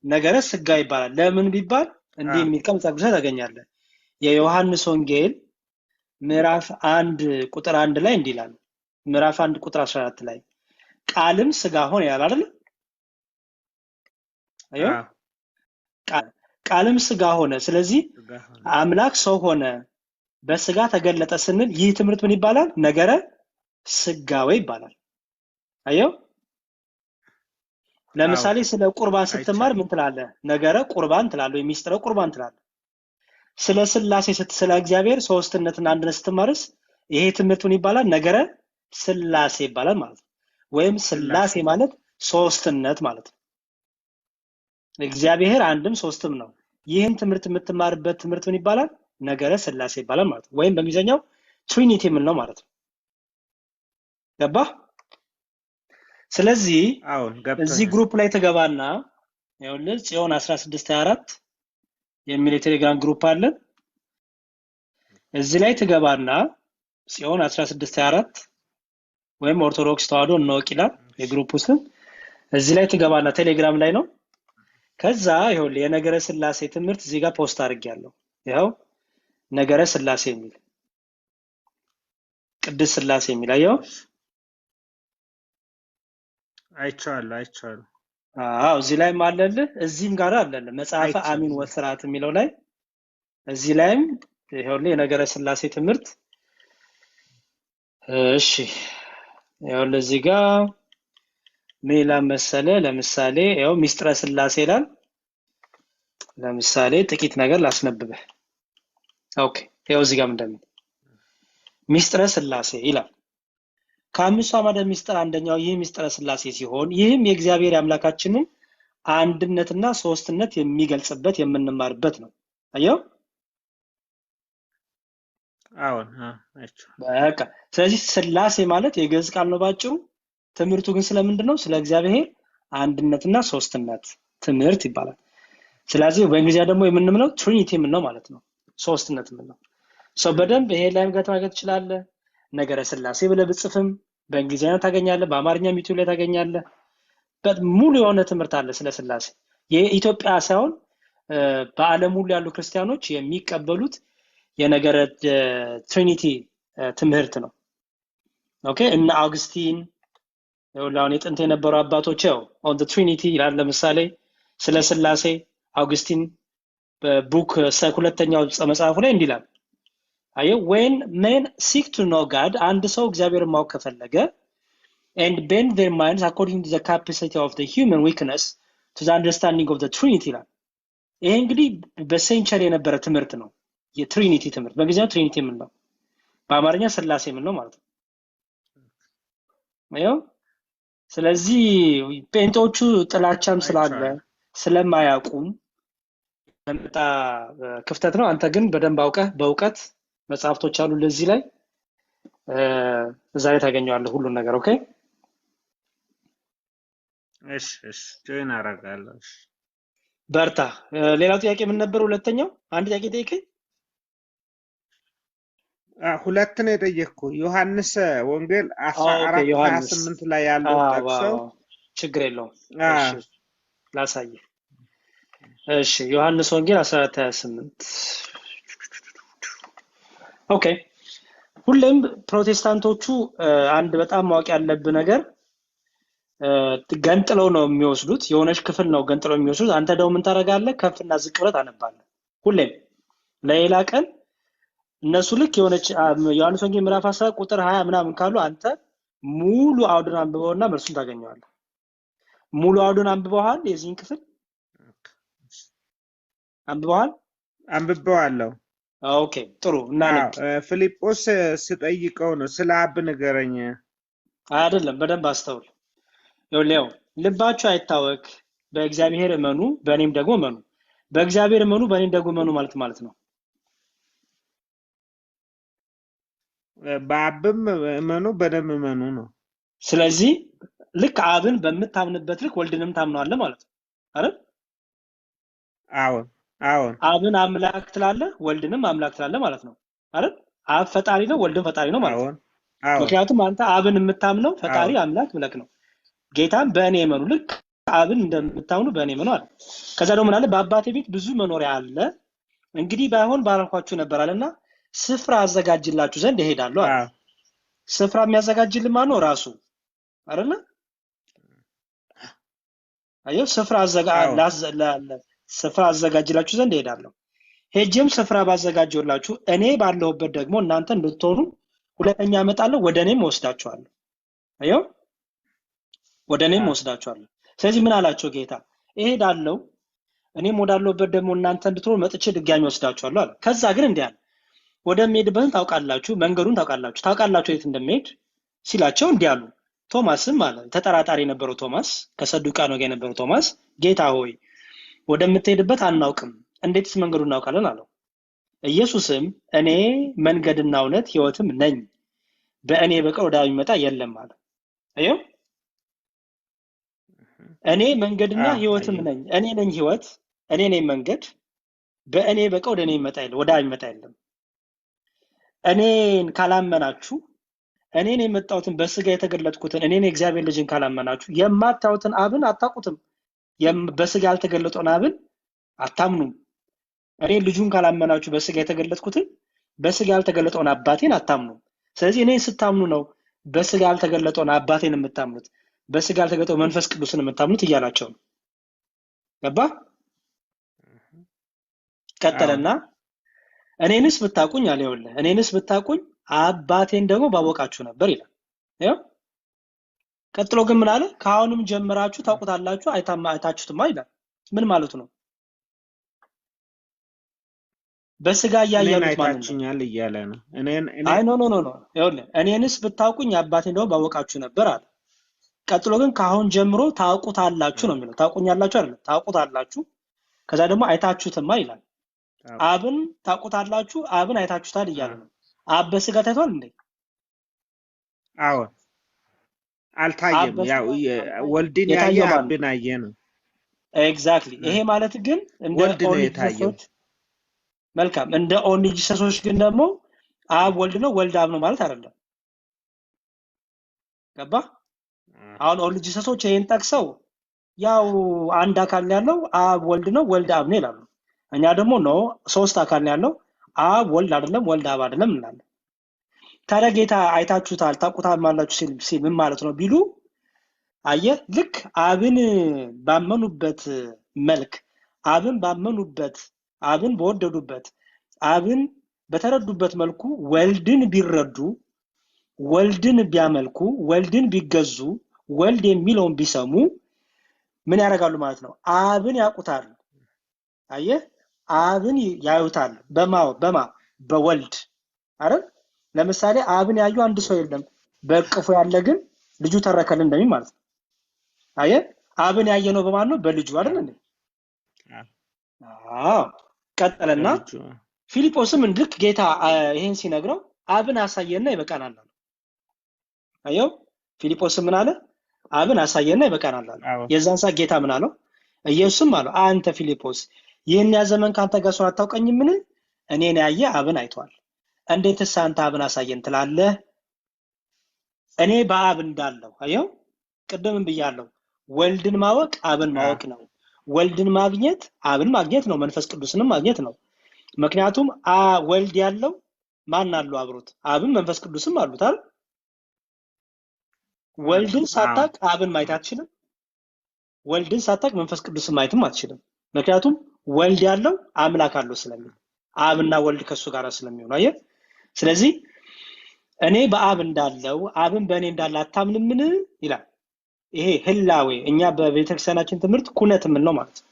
ነገረ ስጋዌ ይባላል። ለምን ቢባል እንዲህ የሚል ቃል መጽሐፍ ቅዱስ ታገኛለህ። የዮሐንስ ወንጌል ምዕራፍ 1 ቁጥር 1 ላይ እንዲህ ይላል። ምዕራፍ 1 ቁጥር 14 ላይ ቃልም ስጋ ሆነ ይላል አይደል? አየው ቃልም ስጋ ሆነ። ስለዚህ አምላክ ሰው ሆነ፣ በስጋ ተገለጠ ስንል ይህ ትምህርት ምን ይባላል? ነገረ ስጋዌ ይባላል። አየው ለምሳሌ ስለ ቁርባን ስትማር ምን ትላለህ? ነገረ ቁርባን ትላለህ፣ ወይ ሚስጥረ ቁርባን ትላለህ። ስለ ስላሴ ስለ እግዚአብሔር ሶስትነትና አንድነት ስትማርስ ይሄ ትምህርት ምን ይባላል? ነገረ ስላሴ ይባላል ማለት ነው። ወይም ስላሴ ማለት ሶስትነት ማለት ነው። እግዚአብሔር አንድም ሶስትም ነው። ይህን ትምህርት የምትማርበት ትምህርት ምን ይባላል? ነገረ ስላሴ ይባላል ማለት ነው። ወይም በእንግሊዝኛው ትሪኒቲ ምን ነው ማለት ነው። ገባህ? ስለዚህ እዚህ ግሩፕ ላይ ተገባና ይኸውልህ ጽዮን 1624 የሚል የቴሌግራም ግሩፕ አለ። እዚህ ላይ ተገባና ጽዮን 1624 ወይም ኦርቶዶክስ ተዋህዶ እንወቅ ይላል የግሩፑ ስም። እዚህ ላይ ተገባና ቴሌግራም ላይ ነው። ከዛ ይኸውልህ የነገረ ስላሴ ትምህርት እዚህ ጋር ፖስት አድርጌያለሁ። ይኸው ነገረ ስላሴ የሚል ቅድስት ስላሴ የሚል አየው። አይቻለሁ። አዎ እዚህ ላይም አለልህ፣ እዚህም ጋር አለልህ። መጽሐፈ አሚን ወስራት የሚለው ላይ እዚህ ላይም ይኸውልህ የነገረ ስላሴ ትምህርት። እሺ ያው ለዚህ ጋር ሌላ መሰለ ለምሳሌ ያው ሚስጥረ ስላሴ ይላል። ለምሳሌ ጥቂት ነገር ላስነብብህ። ኦኬ ያው እዚህ ጋር ምንድነው ሚስጥረ ስላሴ ይላል። ከአምስቱ አዕማደ ሚስጥር አንደኛው ይህ ሚስጥረ ስላሴ ሲሆን ይህም የእግዚአብሔር አምላካችንን አንድነትና ሶስትነት የሚገልጽበት የምንማርበት ነው። አየው አዎን በቃ ስለዚህ ስላሴ ማለት የግዕዝ ቃል ነው ባጭሩ። ትምህርቱ ግን ስለምንድን ነው? ስለ እግዚአብሔር አንድነትና ሶስትነት ትምህርት ይባላል። ስለዚህ በእንግሊዝኛ ደግሞ የምንምለው ትሪኒቲ የምንለው ማለት ነው። ሶስትነት የምንለው ሰው በደንብ ይሄ ላይ ማግኘት ትችላለህ። ነገረ ስላሴ ብለህ ብጽፍም በእንግሊዝኛ ታገኛለህ፣ በአማርኛም ዩቲዩብ ላይ ታገኛለህ። ሙሉ የሆነ ትምህርት አለ ስለ ስላሴ። የኢትዮጵያ ሳይሆን በዓለም ሁሉ ያሉ ክርስቲያኖች የሚቀበሉት የነገረ ትሪኒቲ ትምህርት ነው። ኦኬ እና አውግስቲን ያው የጥንት የነበሩ አባቶች ያው ኦን ዘ ትሪኒቲ ይላል። ለምሳሌ ስለ ስላሴ አውግስቲን በቡክ ሁለተኛው መጽሐፉ ላይ እንዲህ ይላል። አየው when men seek to know God አንድ ሰው እግዚአብሔርን ማወቅ ከፈለገ and bend their minds according to the capacity of the human weakness to the understanding of the Trinity ይላል። ይሄ እንግዲህ በሴንቸሪ የነበረ ትምህርት ነው። የትሪኒቲ ትምህርት በእንግሊዝኛ ትሪኒቲ ምን ነው፣ በአማርኛ ስላሴ ምን ነው ማለት ነው። አየው ስለዚህ ጴንጤዎቹ ጥላቻም ስላለ ስለማያውቁም ለምጣ ክፍተት ነው። አንተ ግን በደንብ አውቀህ በእውቀት መጽሐፍቶች አሉ ለዚህ ላይ እዛ ላይ ታገኛለህ ሁሉን ነገር። ኦኬ እሺ ጆይን አደርጋለሁ። በርታ። ሌላው ጥያቄ ምን ነበር? ሁለተኛው አንድ ጥያቄ ጠይቀኝ። ሁለት ነው የጠየቅኩ። ዮሐንስ ወንጌል 14:28 ላይ ያለው ጠቅሰው ችግር የለውም። እሺ ላሳየህ። እሺ ዮሐንስ ወንጌል 14:28 ኦኬ። ሁሌም ፕሮቴስታንቶቹ አንድ በጣም ማወቅ ያለብህ ነገር ገንጥለው ነው የሚወስዱት። የሆነች ክፍል ነው ገንጥለው የሚወስዱት። አንተ ደግሞ ምን ታደርጋለህ? ከፍና ዝቅ ብለህ ታነባለህ። ሁሌም ለሌላ ቀን እነሱ ልክ የሆነች ዮሐንስ ወንጌል ምዕራፍ 10 ቁጥር 20 ምናምን ካሉ አንተ ሙሉ አውዱን አንብበውና መልሱን ታገኘዋለህ። ሙሉ አውዱን አንብበዋል? የዚህን ክፍል አንብበዋል? አንብበዋለሁ። ኦኬ ጥሩ። እና ፊልጶስ ስጠይቀው ነው ስለ አብ ንገረኝ። አይደለም፣ በደንብ አስተውል። ይኸውልህ ልባችሁ አይታወክ፣ በእግዚአብሔር እመኑ፣ በእኔም ደግሞ እመኑ። በእግዚአብሔር እመኑ፣ በእኔም ደግሞ እመኑ ማለት ነው። በአብም እመኑ በደም እመኑ ነው። ስለዚህ ልክ አብን በምታምንበት ልክ ወልድንም ታምነዋለህ ማለት ነው አይደል? አዎን አብን አምላክ ትላለህ፣ ወልድንም አምላክ ትላለህ ማለት ነው አይደል? አብ ፈጣሪ ነው፣ ወልድም ፈጣሪ ነው ማለት ነው። ምክንያቱም አንተ አብን የምታምነው ፈጣሪ አምላክ ብለክ ነው። ጌታን በእኔ እመኑ፣ ልክ አብን እንደምታምኑ በእኔ እመኑ አለ። ከዛ ደግሞ ምን አለ? በአባቴ ቤት ብዙ መኖሪያ አለ፣ እንግዲህ ባይሆን ባረኳችሁ ነበር አለና ስፍራ አዘጋጅላችሁ ዘንድ እሄዳለሁ አለ። ስፍራ የሚያዘጋጅልህ ማን ነው? ራሱ አይደለ? አየው ስፍራ አዘጋጅላችሁ ዘንድ እሄዳለሁ። ሄጄም ስፍራ ባዘጋጀሁላችሁ እኔ ባለሁበት ደግሞ እናንተ እንድትሆኑ ሁለተኛ እመጣለሁ፣ ወደ እኔም ወስዳችኋለሁ። አየው ወደ እኔም ወስዳችኋለሁ። ስለዚህ ምን አላቸው ጌታ? እሄዳለሁ፣ እኔም ወዳለሁበት ደግሞ እናንተ እንድትሆኑ መጥቼ ድጋሚ ወስዳችኋለሁ አለ። ከዛ ግን እንዲህ አለ፣ ወደሚሄድበትን ታውቃላችሁ፣ መንገዱን ታውቃላችሁ የት እንደሚሄድ ሲላቸው እንዲህ አሉ። ቶማስም አለ፣ ተጠራጣሪ የነበረው ቶማስ፣ ከሰዱቃን ወገን የነበረው ቶማስ፣ ጌታ ሆይ ወደምትሄድበት አናውቅም፣ እንዴትስ መንገዱን እናውቃለን አለው። ኢየሱስም እኔ መንገድና እውነት ሕይወትም ነኝ፣ በእኔ በቀር ወደ አብ የሚመጣ የለም አለ። አየው እኔ መንገድና ሕይወትም ነኝ፣ እኔ ነኝ ሕይወት፣ እኔ ነኝ መንገድ፣ በእኔ በቀር ወደ እኔ የሚመጣ የለም፣ ወደ አብ የሚመጣ የለም። እኔን ካላመናችሁ፣ እኔን የመጣሁትን በስጋ የተገለጥኩትን እኔን የእግዚአብሔር ልጅን ካላመናችሁ የማታዩትን አብን አታውቁትም፣ በስጋ ያልተገለጠውን አብን አታምኑም። እኔ ልጁን ካላመናችሁ በስጋ የተገለጥኩትን በስጋ ያልተገለጠውን አባቴን አታምኑም። ስለዚህ እኔን ስታምኑ ነው በስጋ ያልተገለጠውን አባቴን የምታምኑት፣ በስጋ ያልተገለጠው መንፈስ ቅዱስን የምታምኑት እያላቸው ነው። ገባ? ቀጠለና እኔንስ ብታቁኝ አለ። ይኸውልህ እኔንስ ብታቁኝ አባቴን ደግሞ ባወቃችሁ ነበር ይላል። ያው ቀጥሎ ግን ምን አለ? ከአሁንም ጀምራችሁ ታውቁታላችሁ አይታችሁትማ ይላል። ምን ማለቱ ነው? በስጋ እኔን እያያሉት ማለት ነው። አይታችሁኛል እያለ ነው። አይ ኖ ይኸውልህ እኔንስ ብታውቁኝ አባቴ እንደው ባወቃችሁ ነበር አለ። ቀጥሎ ግን ከአሁን ጀምሮ ታውቁታላችሁ ነው የሚለው። ታውቁኛላችሁ አይደለም፣ ታውቁታላችሁ። ከዛ ደግሞ አይታችሁትማ ይላል። አብን ታውቁታላችሁ፣ አብን አይታችሁታል እያለ ነው። አብ በስጋ ታይቷል እንዴ? አዎ አልታየም። ያው ወልድን ያየ አብን አየ ነው። ኤግዛክትሊ። ይሄ ማለት ግን እንደ ወልድ ነው የታየው። መልካም። እንደ ኦንሊ ጂሰሶች ግን ደግሞ አብ ወልድ ነው፣ ወልድ አብ ነው ማለት አይደለም። ገባ? አሁን ኦንሊ ጂሰሶች ይሄን ጠቅሰው ያው አንድ አካል ያለው አብ ወልድ ነው፣ ወልድ አብ ነው ይላሉ። እኛ ደግሞ ነው ሶስት አካል ያለው አብ ወልድ አይደለም፣ ወልድ አብ አይደለም እንላለን። ታዲያ ጌታ አይታችሁታል ታውቁታል ማላችሁ ሲል ምን ማለት ነው ቢሉ፣ አየህ ልክ አብን ባመኑበት መልክ አብን ባመኑበት አብን በወደዱበት አብን በተረዱበት መልኩ ወልድን ቢረዱ ወልድን ቢያመልኩ ወልድን ቢገዙ ወልድ የሚለውን ቢሰሙ ምን ያደርጋሉ ማለት ነው? አብን ያውቁታል። አየህ አብን ያዩታል። በማ በወልድ አይደል? ለምሳሌ አብን ያዩ አንድ ሰው የለም፣ በቅፉ ያለ ግን ልጁ ተረከልን እንደሚል ማለት ነው። አየህ አብን ያየነው በማን ነው? በልጁ አይደል እንዴ? ቀጠለና ፊልጶስም ልክ ጌታ ይሄን ሲነግረው አብን አሳየና ይበቃናል አለ። አየው ፊልጶስም ምን አለ? አብን አሳየና ይበቃናል አለ። የዛን ሰዓት ጌታ ምን አለው? ኢየሱስም አለው አንተ ፊልጶስ ይህን ያዘመን ካንተ ጋር ሰው አታውቀኝምን? እኔን ያየ አብን አይቷል። እንዴትስ አንተ አብን አሳየን ትላለህ? እኔ በአብ እንዳለው አየው ቅድምም ብያለሁ። ወልድን ማወቅ አብን ማወቅ ነው። ወልድን ማግኘት አብን ማግኘት ነው። መንፈስ ቅዱስንም ማግኘት ነው። ምክንያቱም ወልድ ያለው ማን አለው አብሮት? አብን መንፈስ ቅዱስም አሉት አይደል? ወልድን ሳታቅ አብን ማየት አትችልም። ወልድን ሳታቅ መንፈስ ቅዱስን ማየትም አትችልም። ምክንያቱም ወልድ ያለው አምላክ አለው ስለሚል አብና ወልድ ከሱ ጋር ስለሚሆን አየህ። ስለዚህ እኔ በአብ እንዳለው አብን በእኔ እንዳለ አታምንምን ይላል። ይሄ ህላዌ እኛ በቤተክርስቲያናችን ትምህርት ኩነት ምን ነው ማለት ነው።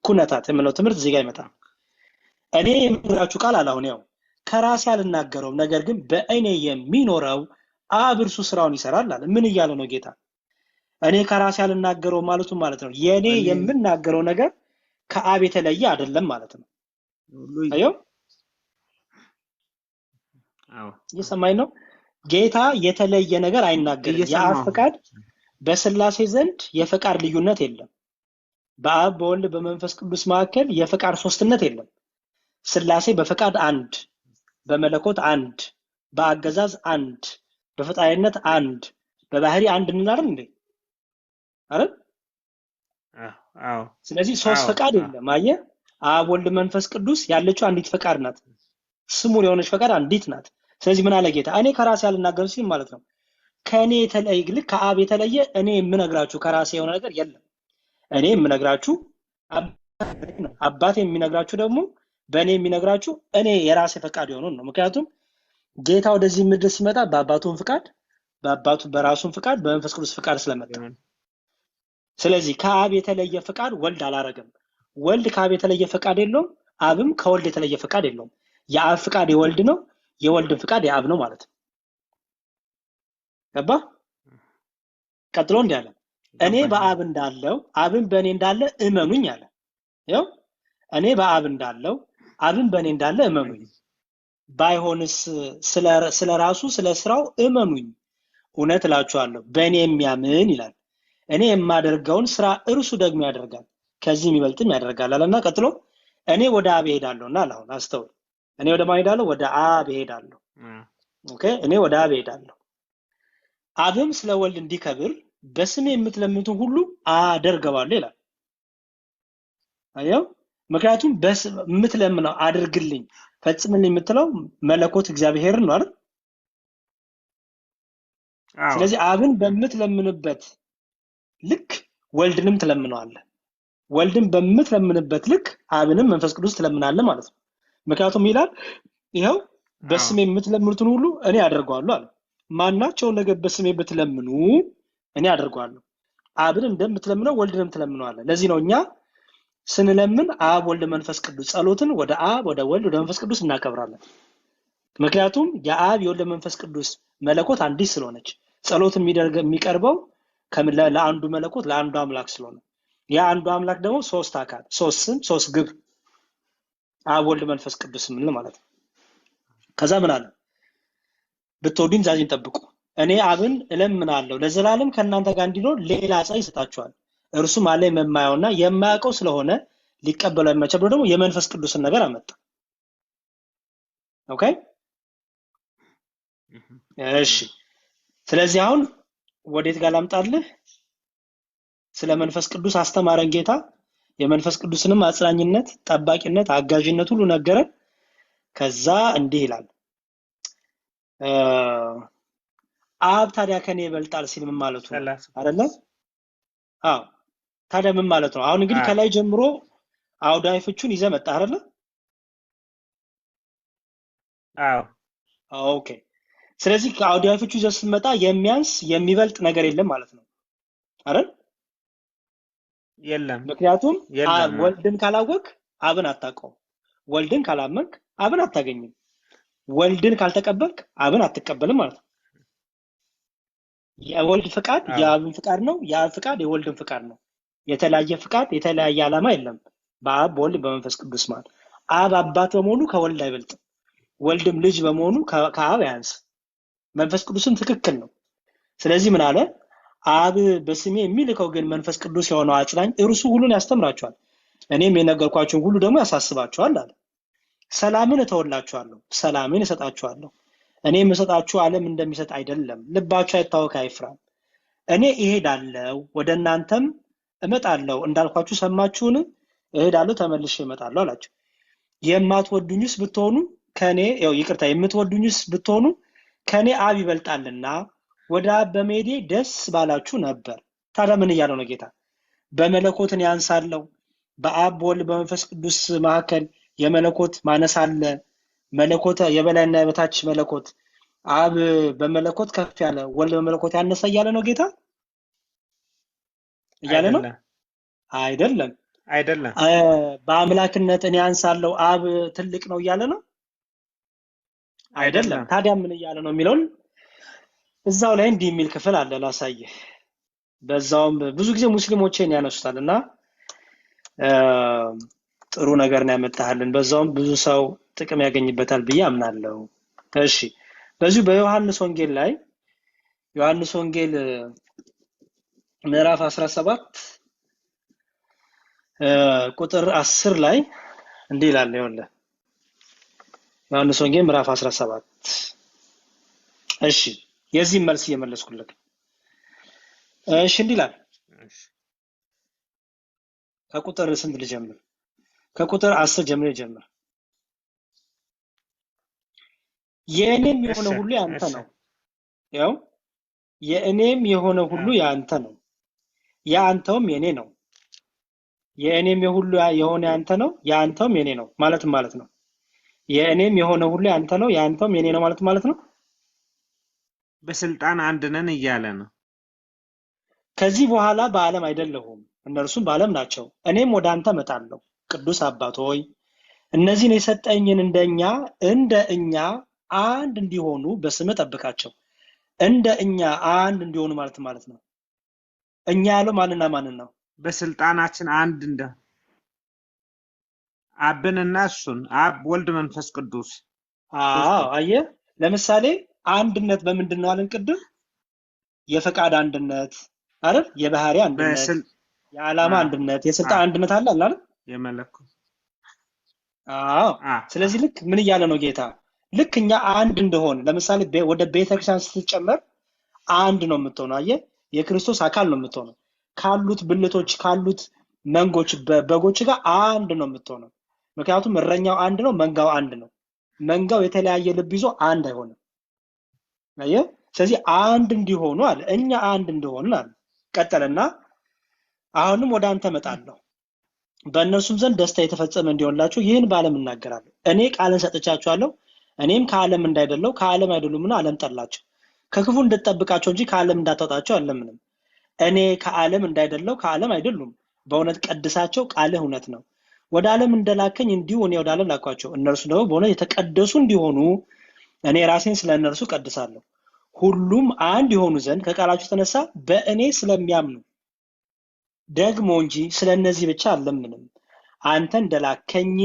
ኩነታት የምንለው ትምህርት እዚህ ጋር ይመጣል። እኔ የምነግራችሁ ቃል አላሁን ያው ከራሴ አልናገረውም፣ ነገር ግን በእኔ የሚኖረው አብ እርሱ ስራውን ይሰራል አለ። ምን እያለ ነው ጌታ? እኔ ከራሴ አልናገረው ማለቱ ማለት ነው የኔ የምናገረው ነገር ከአብ የተለየ አይደለም ማለት ነው። አየው እየሰማኝ ነው። ጌታ የተለየ ነገር አይናገርም። የአብ ፈቃድ በስላሴ ዘንድ የፈቃድ ልዩነት የለም። በአብ በወልድ በመንፈስ ቅዱስ መካከል የፈቃድ ሶስትነት የለም። ስላሴ በፈቃድ አንድ፣ በመለኮት አንድ፣ በአገዛዝ አንድ፣ በፈጣሪነት አንድ፣ በባህሪ አንድ እንላለን እንዴ አይደል? ስለዚህ ሶስት ፈቃድ የለም። አየህ አብ ወልድ መንፈስ ቅዱስ ያለችው አንዲት ፈቃድ ናት። ስሙን የሆነች ፈቃድ አንዲት ናት። ስለዚህ ምን አለ ጌታ? እኔ ከራሴ አልናገርም ሲል ማለት ነው ከኔ የተለየ ልክ ከአብ የተለየ እኔ የምነግራችሁ ከራሴ የሆነ ነገር የለም። እኔ የምነግራችሁ አባቴ የሚነግራችሁ ደግሞ በእኔ የሚነግራችሁ እኔ የራሴ ፈቃድ የሆነውን ነው። ምክንያቱም ጌታ ወደዚህ ምድር ሲመጣ በአባቱን ፍቃድ በአባቱ በራሱን ፍቃድ በመንፈስ ቅዱስ ፍቃድ ስለመጣ፣ ስለዚህ ከአብ የተለየ ፍቃድ ወልድ አላረገም። ወልድ ከአብ የተለየ ፍቃድ የለውም፣ አብም ከወልድ የተለየ ፍቃድ የለውም። የአብ ፍቃድ የወልድ ነው፣ የወልድን ፍቃድ የአብ ነው ማለት ነው። ገባ? ቀጥሎ እንዲህ አለ፣ እኔ በአብ እንዳለው አብን በእኔ እንዳለ እመኑኝ አለ። ያው እኔ በአብ እንዳለው አብን በእኔ እንዳለ እመኑኝ፣ ባይሆንስ ስለ ራሱ ስለ ስራው እመኑኝ። እውነት እላችኋለሁ በእኔ የሚያምን ይላል እኔ የማደርገውን ስራ እርሱ ደግሞ ያደርጋል፣ ከዚህ የሚበልጥም ያደርጋል አለና ቀጥሎ እኔ ወደ አብ እሄዳለሁና አሁን አስተውል። እኔ ወደ ማን እሄዳለሁ? ወደ አብ እሄዳለሁ። ኦኬ እኔ ወደ አብ እሄዳለሁ። አብም ስለ ወልድ እንዲከብር በስሜ የምትለምኑትን ሁሉ አደርገዋለሁ ይላል። አየው ምክንያቱም የምትለምነው አድርግልኝ ፈጽምልኝ የምትለው መለኮት እግዚአብሔርን ነው አይደል? ስለዚህ አብን በምትለምንበት ልክ ወልድንም ትለምነዋለህ። ወልድን በምትለምንበት ልክ አብንም መንፈስ ቅዱስ ትለምናለህ ማለት ነው። ምክንያቱም ይላል ይኸው በስሜ የምትለምኑትን ሁሉ እኔ አደርገዋለሁ አለ። ማናቸውን ነገር በስሜ ብትለምኑ እኔ አደርገዋለሁ። አብን እንደምትለምነው ወልድንም ትለምነዋለህ። ለዚህ ነው እኛ ስንለምን አብ ወልድ መንፈስ ቅዱስ ጸሎትን ወደ አብ ወደ ወልድ ወደ መንፈስ ቅዱስ እናከብራለን። ምክንያቱም የአብ የወልድ መንፈስ ቅዱስ መለኮት አንዲት ስለሆነች ጸሎት የሚቀርበው ለአንዱ መለኮት ለአንዱ አምላክ ስለሆነ ያ አንዱ አምላክ ደግሞ ሶስት አካል ሶስት ስም ሶስት ግብር አብ ወልድ መንፈስ ቅዱስ ምን ማለት ነው። ከዛ ምን አለ ብትወዱኝ ትእዛዜን ጠብቁ እኔ አብን እለምናለሁ ለዘላለም ከእናንተ ጋር እንዲኖር ሌላ አጽናኝ ይሰጣችኋል እርሱም አለ የማያውና የማያውቀው ስለሆነ ሊቀበለው የማይችል ብሎ ደግሞ የመንፈስ ቅዱስን ነገር አመጣ። ኦኬ እሺ ስለዚህ አሁን ወዴት ጋር ላምጣልህ? ስለ መንፈስ ቅዱስ አስተማረን ጌታ። የመንፈስ ቅዱስንም አጽናኝነት፣ ጠባቂነት፣ አጋዥነት ሁሉ ነገረን። ከዛ እንዲህ ይላል አብ ታዲያ ከኔ ይበልጣል ሲል ምን ማለቱ ነው? አይደለ? አዎ ታዲያ ምን ማለት ነው? አሁን እንግዲህ ከላይ ጀምሮ አውዳዊ ፍቹን ይዘህ መጣህ አይደለ? አዎ ኦኬ። ስለዚህ ከአውዳዊ ፍቹ ይዘህ ስትመጣ የሚያንስ የሚበልጥ ነገር የለም ማለት ነው አይደል? የለም። ምክንያቱም የለም። ወልድን ካላወቅ አብን አታውቀውም። ወልድን ካላመንክ አብን አታገኝም። ወልድን ካልተቀበልክ አብን አትቀበልም ማለት ነው። የወልድ ፍቃድ የአብን ፍቃድ ነው። የአብ ፍቃድ የወልድን ፍቃድ ነው። የተለያየ ፍቃድ የተለያየ ዓላማ የለም በአብ በወልድ በመንፈስ ቅዱስ ማለት። አብ አባት በመሆኑ ከወልድ አይበልጥም። ወልድም ልጅ በመሆኑ ከአብ ያንስ። መንፈስ ቅዱስም ትክክል ነው። ስለዚህ ምን አለ? አብ በስሜ የሚልከው ግን መንፈስ ቅዱስ የሆነው አጽናኝ እርሱ ሁሉን ያስተምራችኋል፣ እኔም የነገርኳችሁን ሁሉ ደግሞ ያሳስባችኋል አለ። ሰላምን እተውላችኋለሁ፣ ሰላምን እሰጣችኋለሁ። እኔ የምሰጣችሁ ዓለም እንደሚሰጥ አይደለም። ልባችሁ አይታወክ አይፍራም። እኔ እሄዳለሁ ወደ እናንተም እመጣለሁ እንዳልኳችሁ ሰማችሁን? እሄዳለሁ ተመልሼ እመጣለሁ አላቸው። የማትወዱኝስ ብትሆኑ ከኔ ይቅርታ የምትወዱኝስ ብትሆኑ ከኔ አብ ይበልጣልና ወደ አብ በመሄዴ ደስ ባላችሁ ነበር። ታዲያ ምን እያለው ነው ጌታ? በመለኮትን ያንሳለው በአብ በወልድ በመንፈስ ቅዱስ መካከል የመለኮት ማነስ አለ። መለኮት የበላይና የበታች መለኮት፣ አብ በመለኮት ከፍ ያለ ወልድ በመለኮት ያነሰ እያለ ነው ጌታ እያለ ነው አይደለም? አይደለም። በአምላክነት እኔ ያንሳለው አብ ትልቅ ነው እያለ ነው አይደለም? ታዲያ ምን እያለ ነው የሚለውን እዛው ላይ እንዲህ የሚል ክፍል አለ ላሳየህ። በዛውም ብዙ ጊዜ ሙስሊሞችን ያነሱታልና ጥሩ ነገር ነው ያመጣህልን። በዛውም ብዙ ሰው ጥቅም ያገኝበታል ብዬ አምናለሁ። እሺ በዚሁ በዮሐንስ ወንጌል ላይ ዮሐንስ ወንጌል ምዕራፍ 17 ቁጥር 10 ላይ እንዲህ ይላል። ይኸውልህ ዮሐንስ ወንጌል ምዕራፍ 17 እሺ የዚህ መልስ እየመለስኩልህ እሺ እንዲህ ይላል። ከቁጥር ስንት ልጀምር? ከቁጥር 10 ጀምሮ ጀምር። የእኔም የሆነ ሁሉ ያንተ ነው። ያው የእኔም የሆነ ሁሉ ያንተ ነው፣ ያንተውም የኔ ነው። የእኔም የሁሉ የሆነ ያንተ ነው፣ ያንተውም የኔ ነው ማለት ነው። የእኔም የሆነ ሁሉ ያንተ ነው፣ ያንተውም የኔ ነው ማለት ነው። በስልጣን አንድ ነን እያለ ነው። ከዚህ በኋላ በዓለም አይደለሁም፣ እነርሱም በዓለም ናቸው፣ እኔም ወደ አንተ እመጣለሁ። ቅዱስ አባት ሆይ እነዚህን የሰጠኝን እንደ እኛ አንድ እንዲሆኑ በስምህ ጠብቃቸው። እንደ እኛ አንድ እንዲሆኑ ማለት ነው። እኛ ያለው ማንና ማንን ነው? በስልጣናችን አንድ እንደ አብንና እሱን አብ ወልድ መንፈስ ቅዱስ። አየህ ለምሳሌ አንድነት በምንድን ነው አለን ቅድም? የፈቃድ አንድነት አይደል? የባህሪ አንድነት፣ የዓላማ አንድነት፣ የስልጣን አንድነት አለ አይደል? የመለኮት ስለዚህ ልክ ምን እያለ ነው ጌታ? ልክ እኛ አንድ እንደሆነ ለምሳሌ ወደ ቤተክርስቲያን ስትጨመር አንድ ነው የምትሆነው። አየህ የክርስቶስ አካል ነው የምትሆነው። ካሉት ብልቶች ካሉት መንጎች በጎች ጋር አንድ ነው የምትሆነው። ምክንያቱም እረኛው አንድ ነው፣ መንጋው አንድ ነው። መንጋው የተለያየ ልብ ይዞ አንድ አይሆንም። አየህ ስለዚህ አንድ እንዲሆኑ አለ፣ እኛ አንድ እንደሆንን አለ። ቀጠለና አሁንም ወደ አንተ እመጣለሁ፣ በእነርሱም ዘንድ ደስታ የተፈጸመ እንዲሆንላችሁ ይህን በዓለም እናገራለሁ። እኔ ቃልን ሰጥቻችኋለሁ፣ እኔም ከዓለም እንዳይደለው ከዓለም አይደሉምና ዓለም ጠላቸው። ከክፉ እንድትጠብቃቸው እንጂ ከዓለም እንዳታወጣቸው አልለምንም። እኔ ከዓለም እንዳይደለው ከዓለም አይደሉም በእውነት ቀድሳቸው ቃልህ እውነት ነው ወደ ዓለም እንደላከኝ እንዲሁ እኔ ወደ ዓለም ላኳቸው እነርሱ ደግሞ በእውነት የተቀደሱ እንዲሆኑ እኔ ራሴን ስለ እነርሱ ቀድሳለሁ ሁሉም አንድ የሆኑ ዘንድ ከቃላችሁ ተነሳ በእኔ ስለሚያምኑ ደግሞ እንጂ ስለነዚህ ብቻ አልለምንም አንተ እንደላከኝ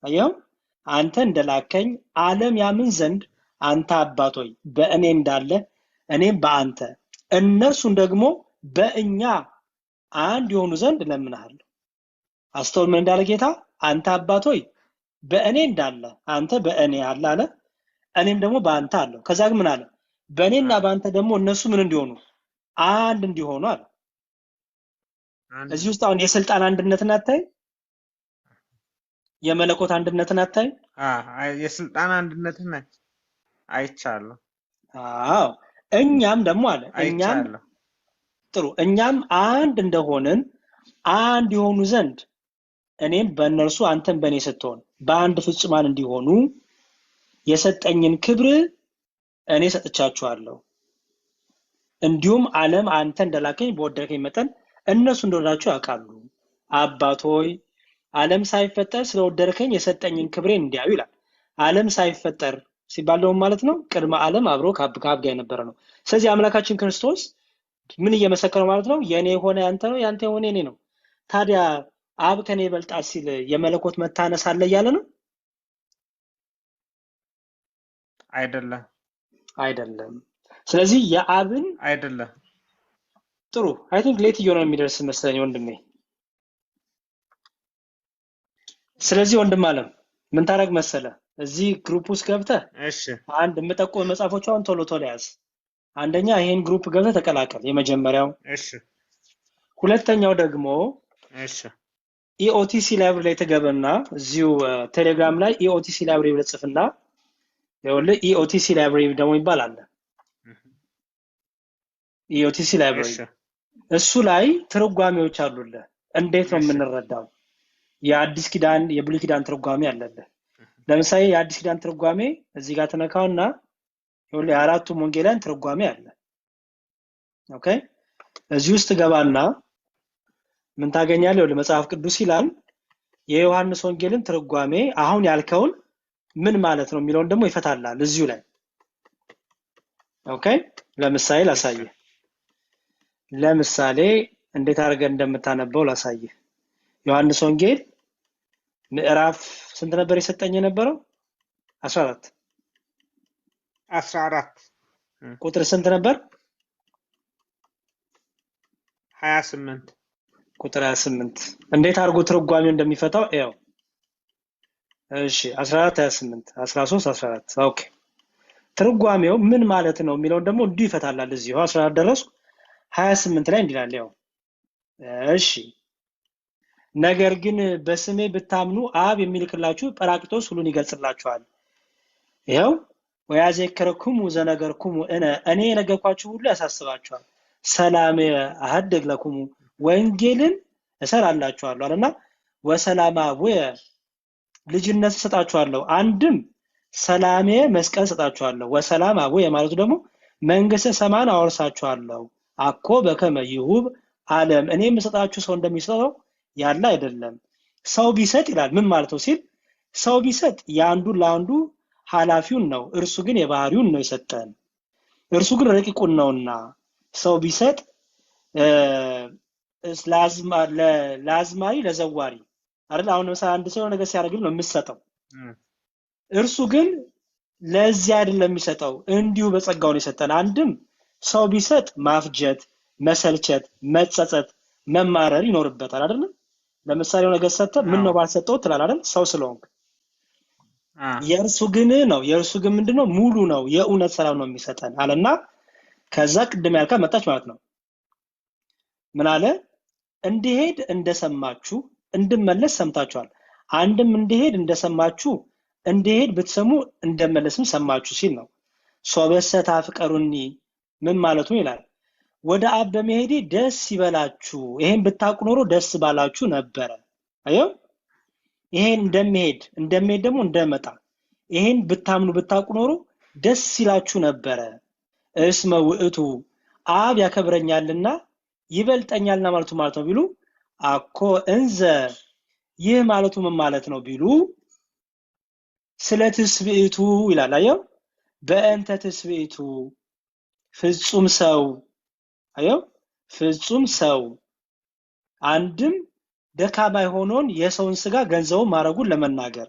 አየው አንተ እንደላከኝ ዓለም ያምን ዘንድ አንተ አባቶይ በእኔ እንዳለ እኔም በአንተ እነርሱን ደግሞ በእኛ አንድ የሆኑ ዘንድ ለምንሃለሁ አስተውል ምን እንዳለ ጌታ አንተ አባቶይ በእኔ እንዳለ አንተ በእኔ አለ አለ እኔም ደግሞ በአንተ አለው ከዛ ግን ምን አለ በእኔና በአንተ ደግሞ እነሱ ምን እንዲሆኑ አንድ እንዲሆኑ አለ እዚህ ውስጥ አሁን የስልጣን አንድነትን አታይ የመለኮት አንድነትን አታይ የስልጣን አንድነትን አይቻለሁ አዎ እኛም ደግሞ አለ እኛም ጥሩ እኛም አንድ እንደሆንን አንድ የሆኑ ዘንድ እኔም በእነርሱ አንተም በእኔ ስትሆን በአንድ ፍጹማን እንዲሆኑ የሰጠኝን ክብር እኔ ሰጥቻቸዋለሁ እንዲሁም ዓለም አንተ እንደላከኝ በወደድከኝ መጠን እነሱ እንደወደዳቸው ያውቃሉ አባቶይ ዓለም ሳይፈጠር ስለወደድከኝ የሰጠኝን ክብሬን እንዲያዩ ይላል ዓለም ሳይፈጠር ሲባለው ማለት ነው ቅድመ ዓለም አብሮ ካብ ጋር የነበረ ነው ስለዚህ አምላካችን ክርስቶስ ምን እየመሰከረ ማለት ነው የኔ ሆነ ያንተ ነው ያንተ ሆነ የኔ ነው ታዲያ አብ ከኔ ይበልጣል ሲል የመለኮት መታነስ አለ እያለ ነው አይደለም ስለዚህ የአብን አይደለም ጥሩ አይ ቲንክ ሌት እየሆነ የሚደርስ መሰለኝ ወንድሜ ስለዚህ ወንድም አለም ምን ታረግ መሰለ እዚህ ግሩፕ ውስጥ ገብተህ እሺ አንድ የምጠቁም መጽሐፎቿን ቶሎ ቶሎ ያዝ አንደኛ ይሄን ግሩፕ ገብተህ ተቀላቀል የመጀመሪያው እሺ ሁለተኛው ደግሞ እሺ ኢኦቲሲ ላይብረሪ ላይ ተገበና እዚሁ ቴሌግራም ላይ ኢኦቲሲ ላይብረሪ ብለህ ጽፍና ይኸውልህ ኢኦቲሲ ላይብረሪ ደግሞ ይባላል ኢኦቲሲ ላይብረሪ እሱ ላይ ትርጓሜዎች አሉልህ እንዴት ነው የምንረዳው የአዲስ ኪዳን የብሉይ ኪዳን ትርጓሜ አለልህ ለምሳሌ የአዲስ ኪዳን ትርጓሜ እዚህ ጋር ተነካውና ይኸውልህ የአራቱ ወንጌላውያን ትርጓሜ አለ ኦኬ እዚህ ውስጥ ገባና ምን ታገኛለህ ይኸውልህ መጽሐፍ ቅዱስ ይላል የዮሐንስ ወንጌልን ትርጓሜ አሁን ያልከውን ምን ማለት ነው የሚለውን ደግሞ ይፈታላል እዚሁ ላይ ኦኬ ለምሳሌ ላሳየህ ለምሳሌ እንዴት አድርገን እንደምታነበው ላሳየህ ዮሐንስ ወንጌል ምዕራፍ ስንት ነበር የሰጠኝ የነበረው 14 ቁጥር ስንት ነበር 28 ቁጥር 28 እንዴት አድርጎ ትርጓሜው እንደሚፈታው ያው እሺ 14 28 13 14 ኦኬ ትርጓሜው ምን ማለት ነው የሚለውን ደግሞ እንዲሁ ይፈታላል እዚሁ 14 ደረስኩ 28 ላይ እንዲላል ያው እሺ ነገር ግን በስሜ ብታምኑ አብ የሚልክላችሁ ጰራቅሊጦስ ሁሉን ይገልጽላችኋል ይሄው ወያዘከረኩም ዘነገርኩም እኔ የነገርኳችሁ ሁሉ ያሳስባችኋል ሰላም አህደግ ለኩም ወንጌልን እሰራላችኋለሁ አለና ወሰላማ ወይ ልጅነት ሰጣችኋለሁ አንድም ሰላሜ መስቀል ሰጣችኋለሁ ወሰላማ ወይ ማለት ደግሞ መንግስተ ሰማን አወርሳችኋለሁ አኮ በከመ ይሁብ ዓለም እኔ የምሰጣችሁ ሰው እንደሚሰጠው ያለ አይደለም ሰው ቢሰጥ ይላል ምን ማለት ነው ሲል ሰው ቢሰጥ ያንዱ ለአንዱ ሐላፊውን ነው እርሱ ግን የባህሪውን ነው የሰጠን እርሱ ግን ረቂቁን ነውና ሰው ቢሰጥ ለአዝማሪ ለዘዋሪ አይደል አሁን ለምሳሌ አንድ ሰው ነገር ሲያደርግ ነው የምትሰጠው እርሱ ግን ለዚህ አይደለም የሚሰጠው እንዲሁ በጸጋው ነው የሰጠን አንድም ሰው ቢሰጥ ማፍጀት መሰልቸት መጸጸት መማረር ይኖርበታል አይደል ለምሳሌ ነገር ሰጠ ምን ነው ባልሰጠው ትላል አይደል ሰው ስለሆንክ የእርሱ ግን ነው የእርሱ ግን ምንድነው ሙሉ ነው የእውነት ሰላም ነው የሚሰጠን አለና ከዛ ቅድም ያልካ መጣች ማለት ነው ምን አለ እንዲሄድ እንደሰማችሁ እንድመለስ ሰምታችኋል አንድም እንዲሄድ እንደሰማችሁ እንዲሄድ ብትሰሙ እንደመለስም ሰማችሁ ሲል ነው ሶበሰታ ፍቀሩኒ ምን ማለቱ ይላል ወደ አብ በመሄዴ ደስ ይበላችሁ ይሄን ብታውቁ ኖሮ ደስ ባላችሁ ነበር አየው ይሄን እንደሚሄድ ደግሞ እንደመጣ ይሄን ብታምኑ ብታውቁ ኖሮ ደስ ይላችሁ ነበር እስመ ውእቱ አብ ያከብረኛልና ይበልጠኛልና ማለቱ ማለት ነው ቢሉ አኮ እንዘ ይህ ማለቱ ምን ማለት ነው ቢሉ ስለ ትስብእቱ ይላል። አየው በእንተ ትስብእቱ ፍጹም ሰው አየው ፍጹም ሰው አንድም ደካማ የሆነውን የሰውን ስጋ ገንዘቡ ማረጉን ለመናገር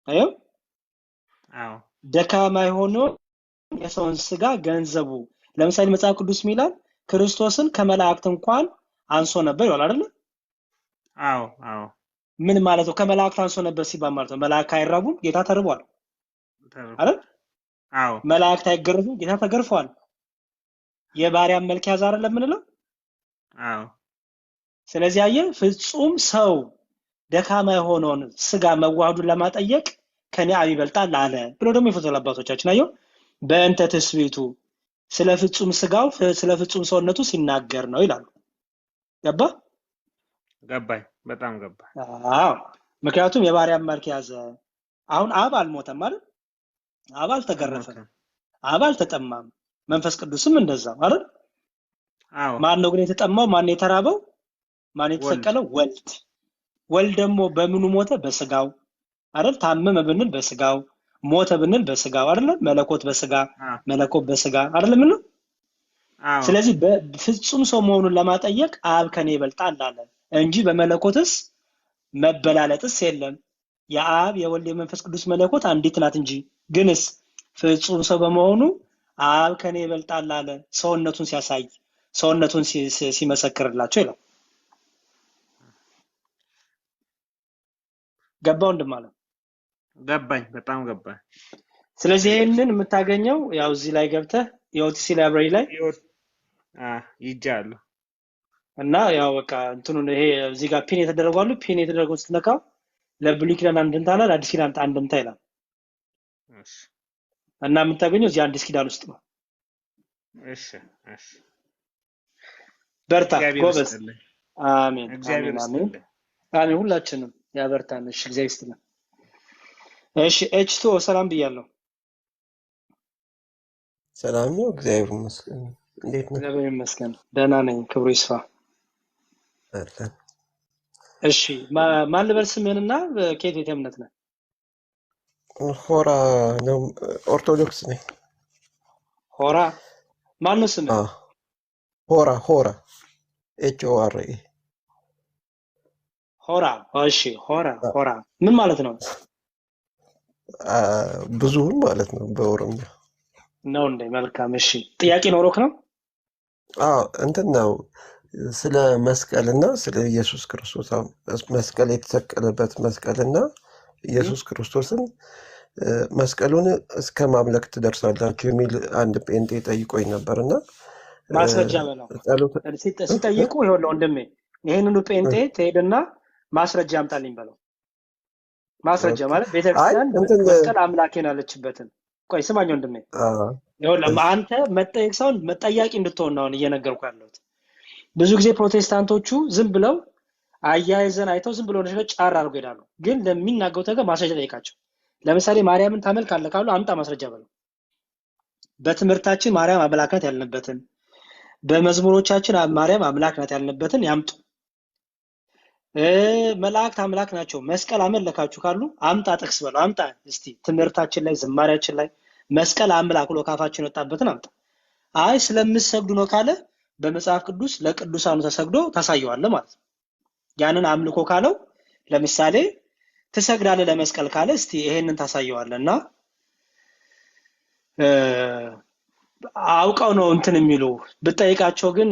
አየው ደካማ የሆነውን የሰውን ስጋ ገንዘቡ ለምሳሌ መጽሐፍ ቅዱስ ሚላል ክርስቶስን ከመላእክት እንኳን አንሶ ነበር ይላል አይደል? አዎ ምን ማለት ነው? ከመላእክት አንሶ ነበር ሲባል ማለት ነው መላእክት አይራቡም፣ ጌታ ተርቧል አይደል? መላእክት አይገረፉም፣ ጌታ ተገርፏል። የባሪያን መልክ ያዘ አይደል ለምንለው? ስለዚህ አየ ፍጹም ሰው ደካማ የሆነውን ስጋ መዋሃዱን ለማጠየቅ ከኔ አብ ይበልጣል አለ ብሎ ደግሞ የፈተሉ አባቶቻችን አየው በእንተ ትስብእቱ ስለ ፍጹም ስጋው ስለ ፍጹም ሰውነቱ ሲናገር ነው ይላሉ። ገባኝ በጣም ገባኝ። ምክንያቱም የባሪያን መልክ ያዘ። አሁን አብ አልሞተም ማለት አብ አልተገረፈም፣ አብ አልተጠማም፣ መንፈስ ቅዱስም እንደዛው አይደል? ማን ነው ግን የተጠማው? ማን ነው የተራበው? ማን የተሰቀለው? ወልድ። ወልድ ደግሞ በምኑ ሞተ? በስጋው አይደል? ታመመ ብንል በስጋው፣ ሞተ ብንል በስጋው አይደል? መለኮት በስጋ መለኮት በስጋ አይደል? ምን ነው? ስለዚህ በፍጹም ሰው መሆኑን ለማጠየቅ አብ ከኔ ይበልጣል አለ እንጂ በመለኮትስ መበላለጥስ የለም። የአብ የወልድ የመንፈስ ቅዱስ መለኮት አንዲት ናት እንጂ ግንስ ፍጹም ሰው በመሆኑ አብ ከኔ ይበልጣል አለ ሰውነቱን ሲያሳይ ሰውነቱን ሲመሰክርላቸው ይላል። ገባው እንደማለት ገባኝ በጣም ገባኝ። ስለዚህ ይሄንን የምታገኘው ያው እዚህ ላይ ገብተህ የኦቲሲ ላይብራሪ ላይ ይጃሉ እና ያው በቃ እንትኑን ይሄ እዚህ ጋር ፒን የተደረጓሉ ፒን የተደረጉት ስትነካው ለብሉይ ኪዳን አንድምታ እና ለአዲስ ኪዳን አንድምታ ይላል። እና የምታገኘው እዚህ አዲስ ኪዳን ውስጥ ነው። እሺ በርታ ጎበዝ። አሜን እግዚአብሔር አሜን አሜን። ሁላችንም ያበርታን። እሺ እግዚአብሔር ይስጥልን። እሺ ኤችቶ ሰላም ብያለሁ። ሰላም ነው እግዚአብሔር ይመስገን። እንዴት ነው? እግዚአብሔር ይመስገን ደህና ነኝ። ክብሩ ይስፋ። እሺ ማን ልበል ስምህንና ከየት ቤተ እምነት ነህ? ሆራ ነው ኦርቶዶክስ ነኝ። ሆራ ማን ነው ስምህ? ሆራ ኤች ኦ አር ኤ ሆራ። እሺ ሆራ ምን ማለት ነው? ብዙውን ማለት ነው በኦሮምኛ ነው እንዴ? መልካም። እሺ ጥያቄ ኖሮክ ነው? እንትን ነው ስለ መስቀልና ስለ ኢየሱስ ክርስቶስ መስቀል የተሰቀለበት መስቀልና ኢየሱስ ክርስቶስን መስቀሉን እስከ ማምለክ ትደርሳላችሁ የሚል አንድ ጴንጤ ጠይቆኝ ነበርና ማስረጃ በለው ሲጠይቁ ይኸውልህ ወንድሜ ይሄንኑ ጴንጤ ትሄድና ማስረጃ አምጣልኝ በለው። ማስረጃ ማለት ቤተክርስቲያን መስቀል አምላኬን አለችበትን። ቆይ ስማኝ ወንድሜ ይኸውልህ አንተ መጠየቅ ሳይሆን መጠያቂ እንድትሆን ነው እየነገርኩ ያለሁት። ብዙ ጊዜ ፕሮቴስታንቶቹ ዝም ብለው አያይዘን አይተው ዝም ብለው ነገር ጫር አድርገው ይሄዳሉ። ግን ለሚናገሩት ነገር ማስረጃ ጠይቃቸው። ለምሳሌ ማርያምን ታመልካለህ ካሉ አምጣ ማስረጃ በለው። በትምህርታችን ማርያም አምላክ ናት ያልንበትን፣ በመዝሙሮቻችን ማርያም አምላክ ናት ያልንበትን ያምጡ። መላእክት አምላክ ናቸው መስቀል አመለካችሁ ካሉ አምጣ ጥቅስ በለው። አምጣ እስቲ ትምህርታችን ላይ ዝማሬያችን ላይ መስቀል አምላክ ብሎ ካፋችን ወጣበትን አምጣ። አይ ስለምሰግዱ ነው ካለ በመጽሐፍ ቅዱስ ለቅዱሳኑ ተሰግዶ ታሳየዋለህ ማለት ነው። ያንን አምልኮ ካለው ለምሳሌ ትሰግዳለህ ለመስቀል ካለ እስቲ ይሄንን ታሳየዋለህና አውቀው ነው እንትን የሚሉ ብጠይቃቸው ግን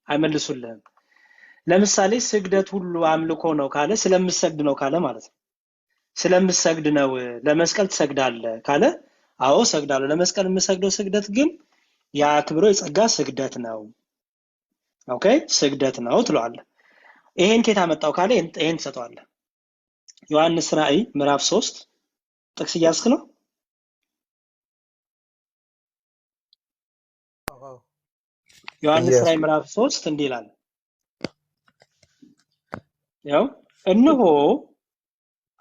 አይመልሱልህም። ለምሳሌ ስግደት ሁሉ አምልኮ ነው ካለ ስለምሰግድ ነው ካለ ማለት ነው። ስለምሰግድ ነው ለመስቀል ትሰግዳለህ ካለ አዎ ሰግዳለሁ። ለመስቀል የምሰግደው ስግደት ግን የአክብሮ የጸጋ ስግደት ነው። ኦኬ ስግደት ነው ትለዋለህ። ይሄን ከየት አመጣው ካለ ይሄን ትሰጠዋለህ። ዮሐንስ ራእይ ምዕራፍ 3 ጥቅስ እያስክ ነው? ዮሐንስ ራእይ ምዕራፍ 3 እንዲህ ይላል። ያው እነሆ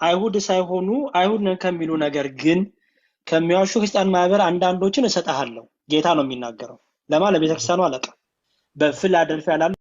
አይሁድ ሳይሆኑ አይሁድ ነን ከሚሉ ነገር ግን ከሚዋሹ ክርስቲያን ማህበር አንዳንዶችን እሰጣለሁ። ጌታ ነው የሚናገረው። ለማ ለቤተክርስቲያኑ አለቃ በፊላደልፊያ ላሉ